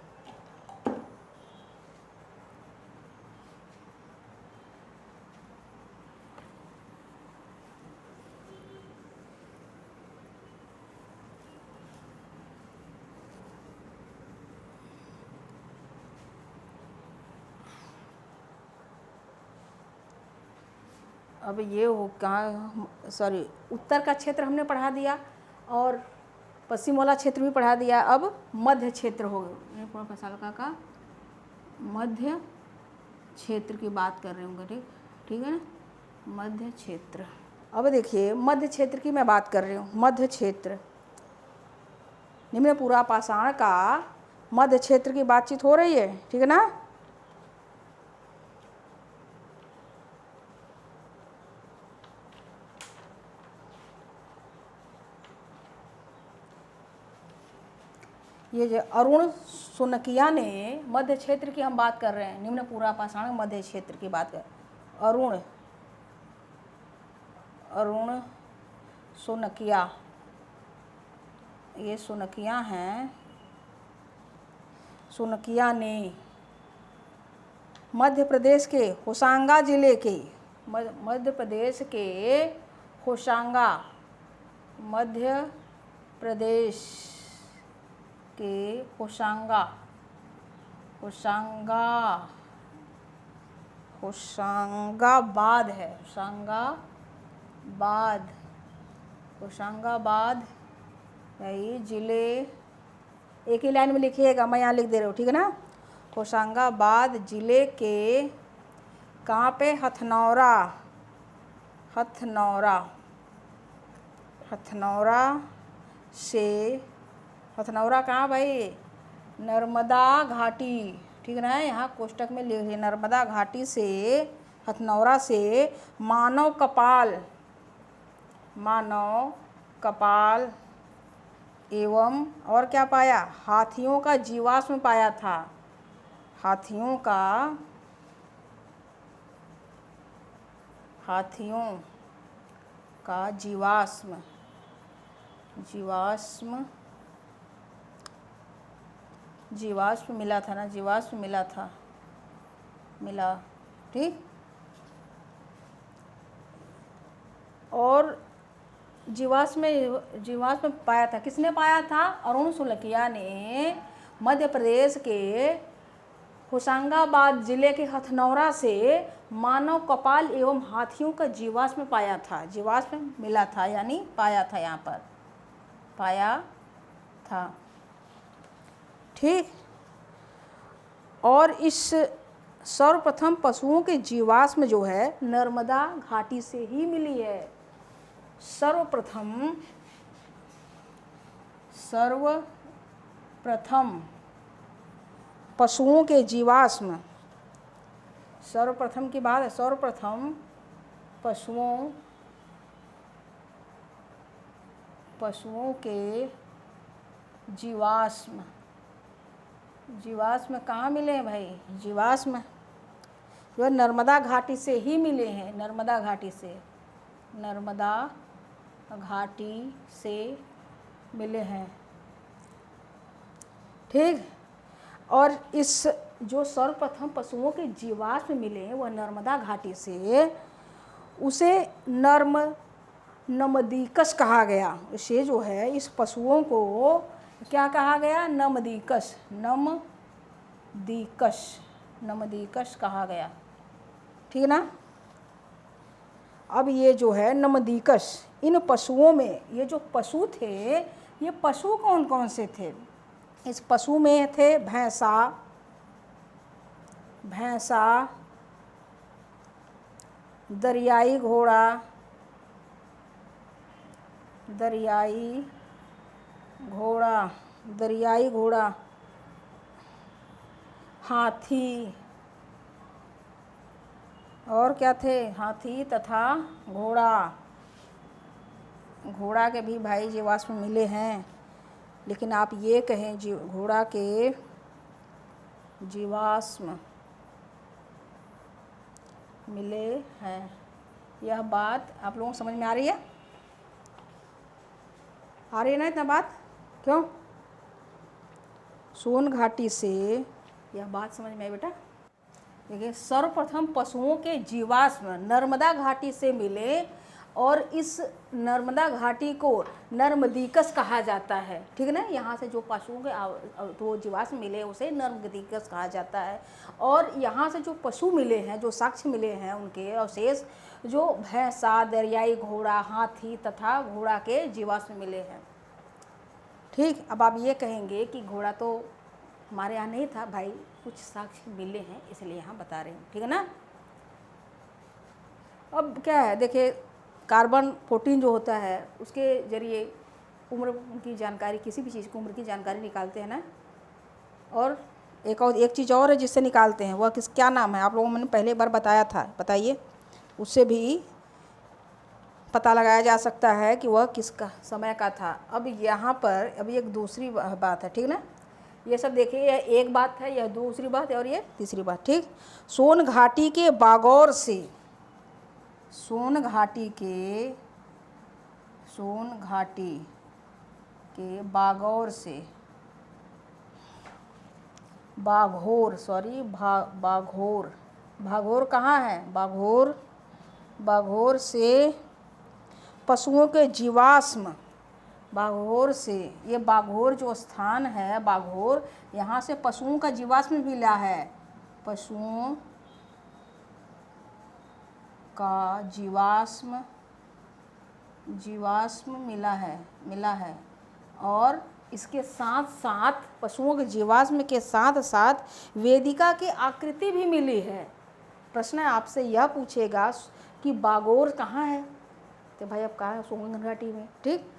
अब ये हो कहाँ, सॉरी, उत्तर का क्षेत्र हमने पढ़ा दिया और पश्चिम वाला क्षेत्र भी पढ़ा दिया। अब मध्य क्षेत्र हो गया का मध्य क्षेत्र की बात कर रहे होंगे, ठीक है ना, मध्य क्षेत्र। अब देखिए मध्य क्षेत्र की मैं बात कर रही हूँ। मध्य क्षेत्र, निम्न पूरा पाषाण का मध्य क्षेत्र की बातचीत हो रही है, ठीक है ना। ये जो अरुण सुनकिया ने मध्य क्षेत्र की हम बात कर रहे हैं, निम्न पूरा पाषाण मध्य क्षेत्र की बात कर, अरुण सुनकिया, ये सुनकिया हैं। सुनकिया ने मध्य प्रदेश के होशंगा जिले के, मध्य प्रदेश के होशंगा, मध्य प्रदेश के होशंगाबाद है, होशंगाबाद यही जिले, एक ही लाइन में लिखिएगा, मैं यहाँ लिख दे रही हूँ, ठीक है ना। होशंगाबाद जिले के कहाँ पे? हथनौरा कहाँ भाई? नर्मदा घाटी, ठीक है ना। यहाँ कोष्टक में लिखिए, नर्मदा घाटी से, हथनौरा से मानव कपाल एवं और क्या पाया? हाथियों का जीवाश्म पाया था। हाथियों का जीवाश्म मिला था ना, मिला, ठीक। और जीवाश्म पाया था, किसने पाया था? अरुण सुनकिया ने मध्य प्रदेश के होशंगाबाद जिले के हथनौरा से मानव कपाल एवं हाथियों का जीवाश्म पाया था। जीवाश्म मिला था यानी पाया था, यहाँ पर पाया था। ठीक। और इस सर्वप्रथम पशुओं के जीवाश्म जो है नर्मदा घाटी से ही मिली है। सर्वप्रथम पशुओं के जीवाश्म, सर्वप्रथम की बात है, सर्वप्रथम पशुओं के जीवाश्म कहाँ मिले हैं भाई? जीवाश्म जो है नर्मदा घाटी से ही मिले हैं। नर्मदा घाटी से मिले हैं। ठीक। और इस जो सर्वप्रथम पशुओं के जीवाश्म मिले हैं वह नर्मदा घाटी से, उसे नमदीकस कहा गया। इसे जो है इस पशुओं को क्या कहा गया? नमदीकस कहा गया। ठीक ना। अब ये जो है नमदीकस, इन पशुओं में ये जो पशु थे, ये पशु कौन कौन से थे? इस पशु में थे भैंसा, दरियाई घोड़ा, हाथी, और क्या थे? हाथी तथा घोड़ा के भी भाई जीवाश्म मिले हैं। लेकिन आप ये कहें घोड़ा के जीवाश्म मिले हैं, यह बात आप लोगों को समझ में आ रही है? आ रही है ना इतना बात? क्यों? सोन घाटी से यह बात समझ में आई बेटा? देखिए, सर्वप्रथम पशुओं के जीवाश्म नर्मदा घाटी से मिले और इस नर्मदा घाटी को नर्मदीकस कहा जाता है। ठीक है ना। यहाँ से जो पशुओं के तो जीवाश्म मिले उसे नर्मदीकस कहा जाता है। और यहाँ से जो पशु मिले हैं, जो साक्ष्य मिले हैं उनके अवशेष, जो भैंसा, दरियाई घोड़ा, हाथी तथा घोड़ा के जीवाश्म मिले हैं। ठीक। अब आप ये कहेंगे कि घोड़ा तो हमारे यहाँ नहीं था भाई, कुछ साक्ष्य मिले हैं इसलिए यहाँ बता रहे हैं। ठीक है ना। अब क्या है, देखिए कार्बन 14 जो होता है उसके ज़रिए उम्र की जानकारी, किसी भी चीज़ की उम्र की जानकारी निकालते हैं ना। और एक चीज़ और है जिससे निकालते हैं, वह क्या नाम है? आप लोगों को मैंने पहले बार बताया था, बताइए। उससे भी पता लगाया जा सकता है कि वह किसका समय का था। अब यहाँ पर अभी एक दूसरी बात है। ठीक ना। ये सब देखिए, यह एक बात है, यह दूसरी बात है और ये तीसरी बात। ठीक। सोन घाटी के बागौर से बाघोर कहाँ है? बाघोर से पशुओं के जीवाश्म, बाघोर से, ये बाघोर जो स्थान है, बाघोर, यहाँ से पशुओं का जीवाश्म मिला है। पशुओं का जीवाश्म मिला है। और इसके साथ साथ, पशुओं के जीवाश्म के साथ साथ वेदिका की आकृति भी मिली है। प्रश्न आपसे यह पूछेगा कि बाघोर कहाँ है? तो भाई अब कहाँ है? सोन घाटी में। ठीक।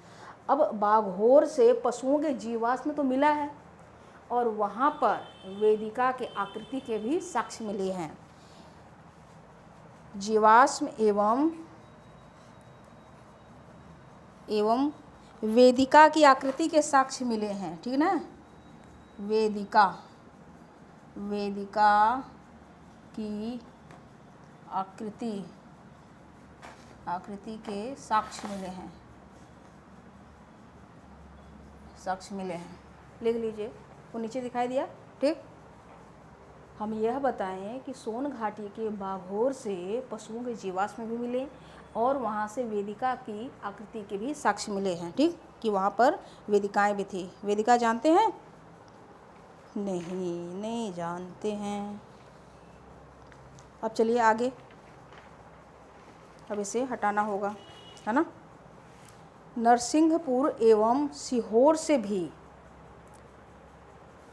अब बाघोर से पशुओं के जीवाश्म तो मिला है और वहाँ पर वेदिका के आकृति के भी साक्ष्य मिले हैं। जीवाश्म एवं वेदिका की आकृति के साक्ष्य मिले हैं। ठीक ना। वेदिका की आकृति के साक्ष्य मिले हैं। लिख लीजिए, वो नीचे दिखाई दिया। ठीक। हम यह बताएं कि सोन घाटी के बाघोर से पशुओं के जीवाश्म भी मिले और वहाँ से वेदिका की आकृति के भी साक्ष्य मिले हैं। ठीक। कि वहाँ पर वेदिकाएं भी थी। वेदिका जानते हैं? नहीं जानते हैं। अब चलिए आगे, अब इसे हटाना होगा, है ना। नरसिंहपुर एवं सीहोर से भी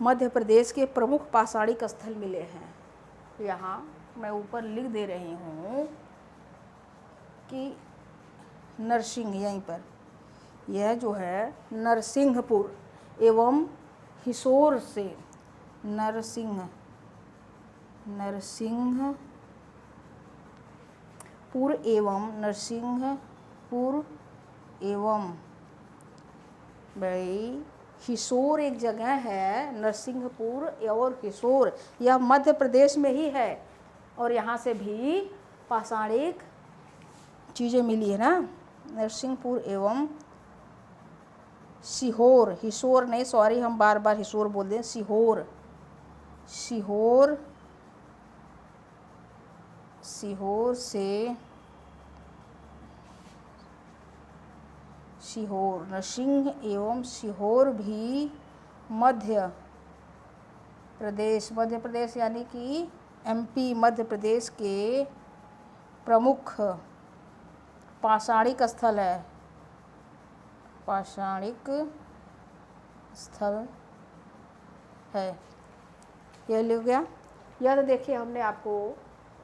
मध्य प्रदेश के प्रमुख पाषाणिक स्थल मिले हैं। यहाँ मैं ऊपर लिख दे रही हूँ कि नरसिंह, यहीं पर यह जो है नरसिंहपुर एवं हिसोर से, नरसिंहपुर एवं भाई हिसोर एक जगह है, नरसिंहपुर और हिसोर, यह मध्य प्रदेश में ही है। और यहाँ से भी पाषाणिक चीज़ें मिली है ना। नरसिंहपुर एवं सीहोर, हिसोर नहीं, सॉरी, हम बार बार हिसोर बोल दें, सीहोर नरसिंह एवं सीहोर भी मध्य प्रदेश यानी कि एमपी, मध्य प्रदेश के प्रमुख पाषाणिक स्थल है। यह लिख गया। यह तो देखिए, हमने आपको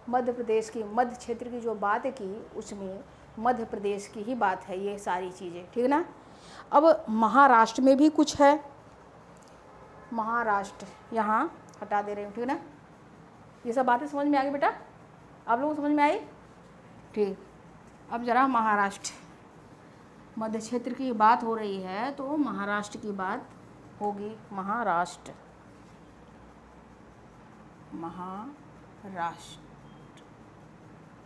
मध्य प्रदेश की, मध्य क्षेत्र की जो बात की, उसमें मध्य प्रदेश की ही बात है ये सारी चीज़ें, ठीक है ना। अब महाराष्ट्र में भी कुछ है। महाराष्ट्र यहाँ हटा दे रही हूँ, ठीक है ना। ये सब बातें समझ में आ गई बेटा, आप लोगों को समझ में आई? ठीक। अब ज़रा महाराष्ट्र, मध्य क्षेत्र की बात हो रही है तो महाराष्ट्र की बात होगी। महाराष्ट्र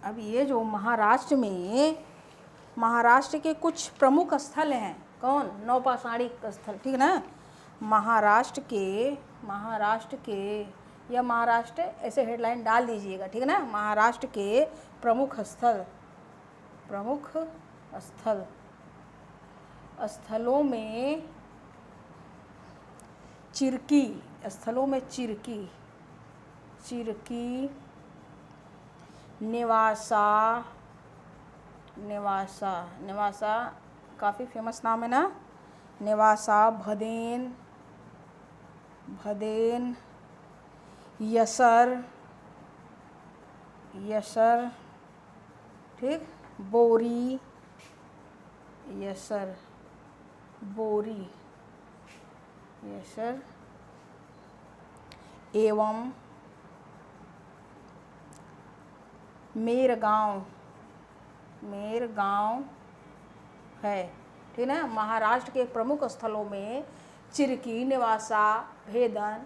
अब ये जो महाराष्ट्र के कुछ प्रमुख स्थल हैं, कौन? नौपाषाणिक स्थल, ठीक है ना। महाराष्ट्र के या महाराष्ट्र ऐसे हेडलाइन डाल दीजिएगा, ठीक है ना। महाराष्ट्र के प्रमुख स्थलों में चिरकी, नेवासा काफ़ी फेमस नाम है ना। नेवासा, भदेन, यसर, ठीक, बोरी एवं मेरगांव है, ठीक ना। महाराष्ट्र के प्रमुख स्थलों में चिरकी, नेवासा, भेदन,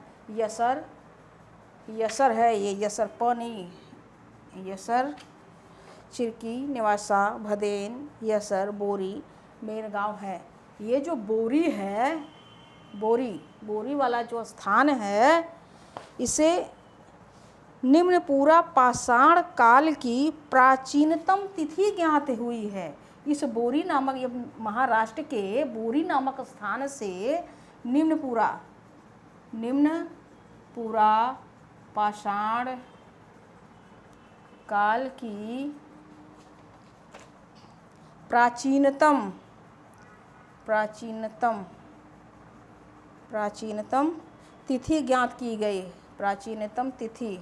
यसर है, ये यसर प नहीं, यसर, चिरकी, नेवासा, भदेन, यसर, बोरी, मेरगांव है। ये जो बोरी है, बोरी वाला जो स्थान है, इसे निम्नपुरा पाषाण काल की प्राचीनतम तिथि ज्ञात हुई है। इस बोरी नामक, ये महाराष्ट्र के बोरी नामक स्थान से निम्नपुरा पाषाण काल की प्राचीनतम तिथि ज्ञात की गई। प्राचीनतम तिथि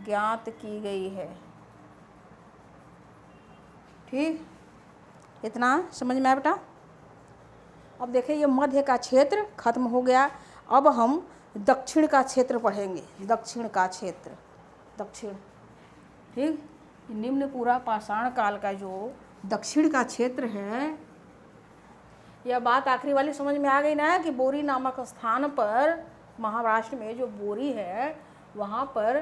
ज्ञात की गई है, ठीक। इतना समझ में आया बेटा? अब देखिए, ये मध्य का क्षेत्र खत्म हो गया। अब हम दक्षिण का क्षेत्र पढ़ेंगे। दक्षिण, ठीक। निम्नपुरा पाषाण काल का जो दक्षिण का क्षेत्र है, यह बात आखिरी वाली समझ में आ गई ना, कि बोरी नामक स्थान पर, महाराष्ट्र में जो बोरी है, वहाँ पर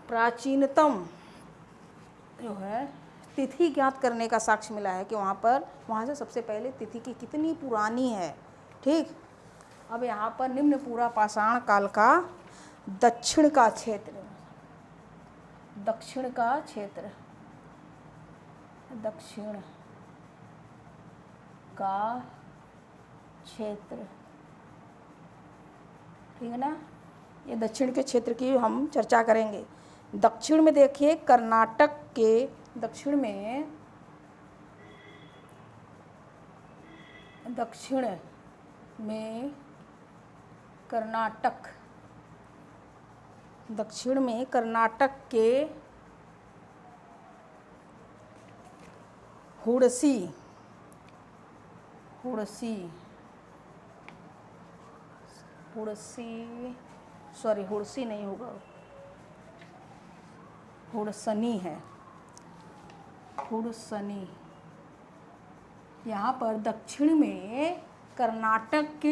प्राचीनतम जो है तिथि ज्ञात करने का साक्ष्य मिला है कि वहाँ से सबसे पहले तिथि की कितनी पुरानी है, ठीक। अब यहाँ पर निम्नपुरा पाषाण काल का दक्षिण का क्षेत्र, दक्षिण का क्षेत्र, ठीक है ना। ये दक्षिण के क्षेत्र की हम चर्चा करेंगे। दक्षिण में देखिए कर्नाटक के दक्षिण में कर्नाटक, दक्षिण में कर्नाटक के हुडसी नहीं होगा, हुडसनी है, हुडसनी। यहाँ पर दक्षिण में कर्नाटक के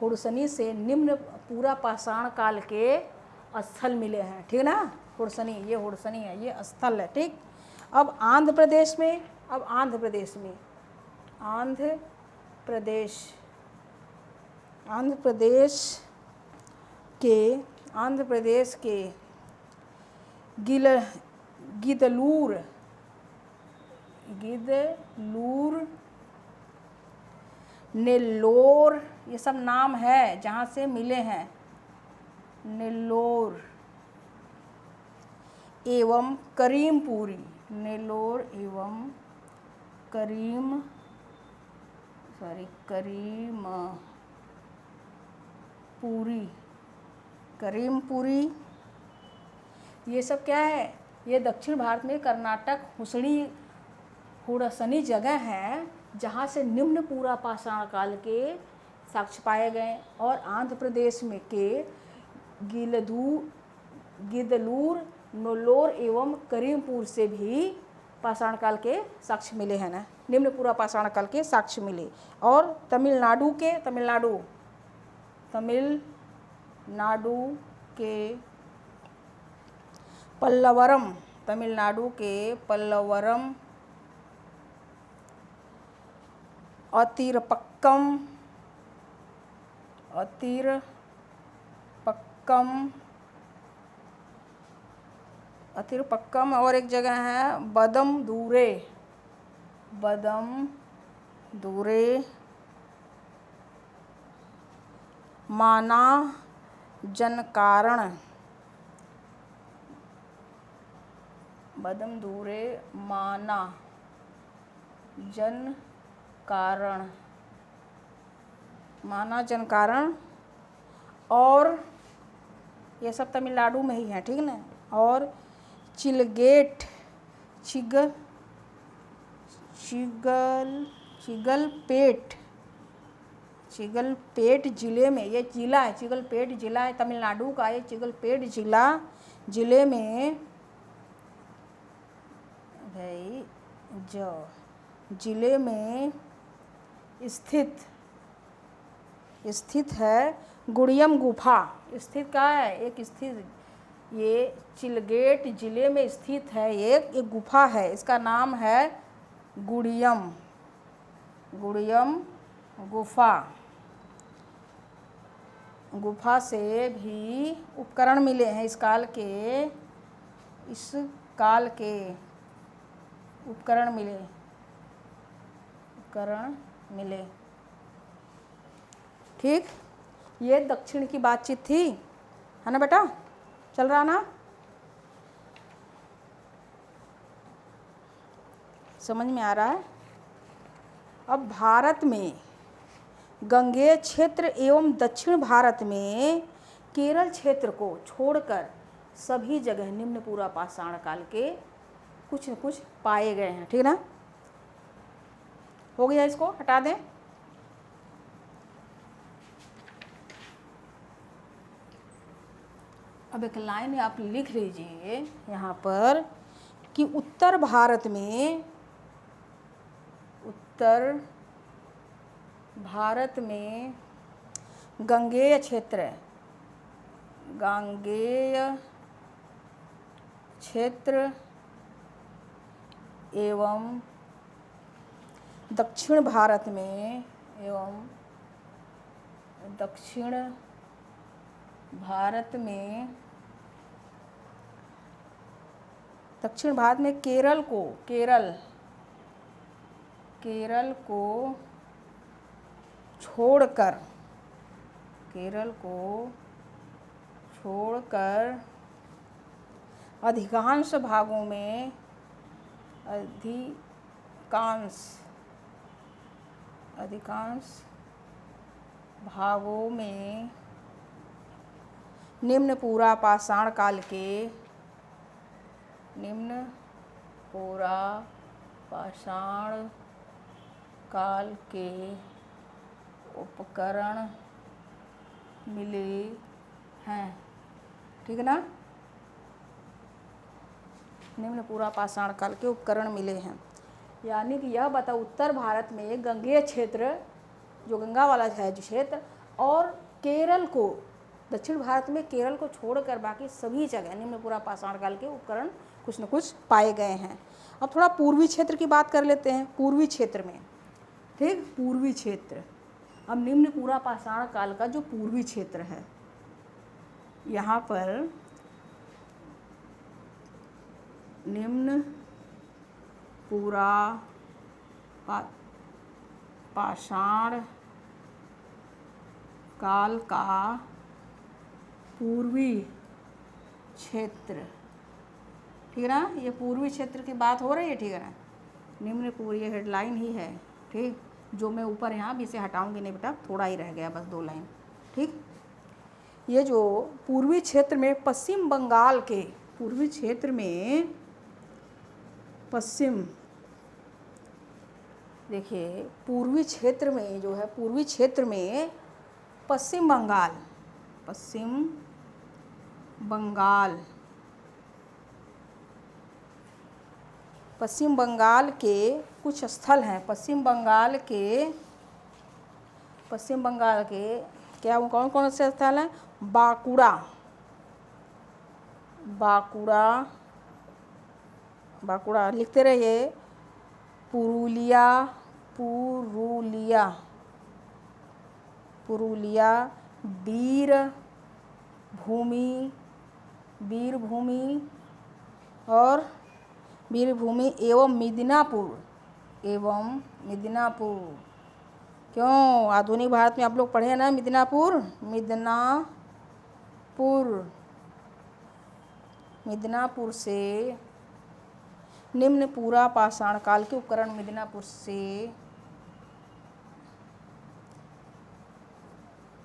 हुडसनी से निम्न पूरा पाषाण काल के स्थल मिले हैं, ठीक है ना। हुडसनी है, ये स्थल है, ठीक। अब आंध्र प्रदेश के गिदलूर, नेल्लोर, ये सब नाम है जहाँ से मिले हैं। नेल्लोर एवं करीमपुरी, करीमपुरी, ये सब क्या है, ये दक्षिण भारत में कर्नाटक हुडसनी जगह है जहाँ से निम्न पूरा पाषाण काल के साक्ष्य पाए गए। और आंध्र प्रदेश में के गिदलूर, नेल्लोर एवं करीमपुर से भी पाषाण काल के साक्ष्य मिले हैं ना, निम्न पूरा पाषाण काल के साक्ष्य मिले। और तमिलनाडु के पल्लवरम, अतिरपक्कम और एक जगह है बदमदूरे, माना जनकारण, माना जनकारण, और ये सब तमिलनाडु में ही है, ठीक ना। और चिगलपेट जिले में, ये जिला है, चिगलपेट जिला है तमिलनाडु का। ये चिगलपेट जिले में स्थित है गुड़ियम गुफा। स्थित कहाँ है, ये चिलगेट जिले में स्थित है एक गुफा है, इसका नाम है गुड़ियम गुफा से भी उपकरण मिले हैं। इस काल के उपकरण मिले, ठीक। ये दक्षिण की बातचीत थी, है ना बेटा, चल रहा ना, समझ में आ रहा है। अब भारत में गंगेय क्षेत्र एवं दक्षिण भारत में केरल क्षेत्र को छोड़कर सभी जगह निम्न पूरा पाषाण काल के कुछ न कुछ पाए गए हैं, ठीक ना। हो गया, इसको हटा दें। अब एक लाइन आप लिख लीजिए यहाँ पर कि उत्तर भारत में गांगेय क्षेत्र एवं दक्षिण भारत में केरल केरल को छोड़कर, केरल को छोड़कर अधिकांश भागों में, अधिकांश भागों में निम्न पूरा पाषाण काल के, निम्न पूरा पाषाण काल के उपकरण मिले हैं। ठीक है ना, निम्न पूरा पाषाण काल के उपकरण मिले हैं। यानी कि यह बता उत्तर भारत में गंगेय क्षेत्र, जो गंगा वाला है जो क्षेत्र, और केरल को, दक्षिण भारत में केरल को छोड़कर बाकी सभी जगह निम्न पूरा पाषाण काल के उपकरण कुछ न कुछ पाए गए हैं। अब थोड़ा पूर्वी क्षेत्र की बात कर लेते हैं। पूर्वी क्षेत्र में, ठीक, पूर्वी क्षेत्र, अब निम्न पूरा पाषाण काल का जो पूर्वी क्षेत्र है, यहाँ पर निम्न पूरा पाषाण काल का पूर्वी क्षेत्र, ठीक है ना, ये पूर्वी क्षेत्र की बात हो रही है। ठीक है ना, निम्न पूरी हेडलाइन ही है। ठीक, जो मैं ऊपर यहाँ भी इसे हटाऊंगी नहीं बेटा, थोड़ा ही रह गया, बस 2 लाइन। ठीक, ये जो पूर्वी क्षेत्र में पश्चिम बंगाल के, पूर्वी क्षेत्र में पश्चिम, देखिए पूर्वी क्षेत्र में जो है, पूर्वी क्षेत्र में पश्चिम बंगाल, पश्चिम बंगाल, पश्चिम बंगाल के कुछ स्थल हैं। पश्चिम बंगाल के क्या, कौन कौन से स्थल हैं? बांकुड़ा, बांकुड़ा, बांकुड़ा लिखते रहिए, पुरुलिया, पुरुलिया, पुरुलिया, वीरभूमि, वीरभूमि और वीरभूमि एवं मिदनापुर, एवं मिदनापुर। क्यों, आधुनिक भारत में आप लोग पढ़े हैं ना मिदनापुर, मिदनापुर, मिदनापुर से निम्न पूरा पाषाण काल के उपकरण, मिदनापुर से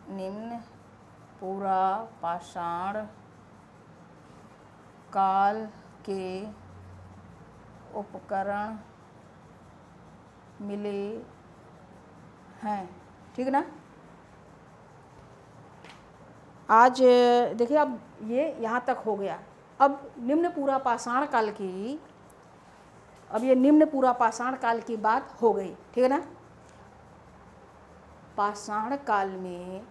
निम्न पूरा पाषाण काल के उपकरण मिले हैं। ठीक है ना, आज देखिए, अब ये यहाँ तक हो गया। अब निम्न पूरा पाषाण काल की, अब ये निम्न पूरा पाषाण काल की बात हो गई। ठीक है ना, पाषाण काल में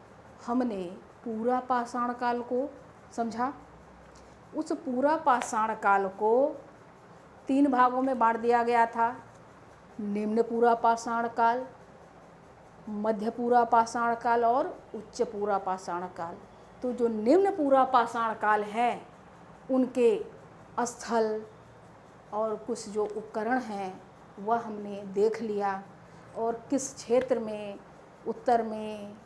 हमने पूरा पाषाण काल को समझा। उस पूरा पाषाण काल को 3 भागों में बांट दिया गया था, निम्न पूरा पाषाण काल, मध्य पूरा पाषाण काल और उच्च पूरा पाषाण काल। तो जो निम्न पूरा पाषाण काल है, उनके स्थल और कुछ जो उपकरण हैं वह हमने देख लिया, और किस क्षेत्र में, उत्तर में,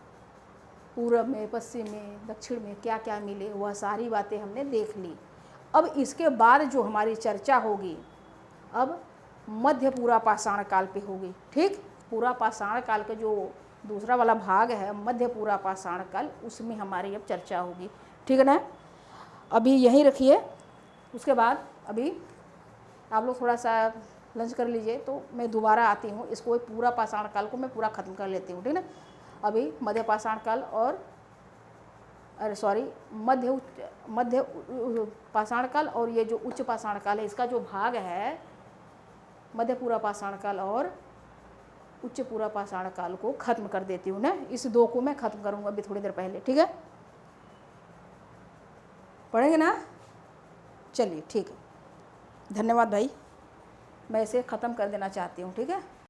पूर्व में, पश्चिम में, दक्षिण में क्या क्या मिले, वह सारी बातें हमने देख ली। अब इसके बाद जो हमारी चर्चा होगी, अब मध्य पूरा पाषाण काल पे होगी। ठीक, पूरा पाषाण काल का जो दूसरा वाला भाग है, मध्य पूरा पाषाण काल, उसमें हमारी अब चर्चा होगी। ठीक है ना, अभी यहीं रखिए। उसके बाद अभी आप लोग थोड़ा सा लंच कर लीजिए, तो मैं दोबारा आती हूँ। इसको पूरा पाषाण काल को मैं पूरा ख़त्म कर लेती हूँ। ठीक है ना, अभी मध्य पाषाण काल और मध्य पाषाण काल और ये जो उच्च पाषाण काल है, इसका जो भाग है मध्य पूरा पाषाण काल और उच्च पूरा पाषाण काल को ख़त्म कर देती हूँ ना। इस 2 को मैं ख़त्म करूँगा अभी थोड़ी देर पहले। ठीक है, पढ़ेंगे ना? चलिए ठीक है, धन्यवाद भाई, मैं इसे ख़त्म कर देना चाहती हूँ। ठीक है।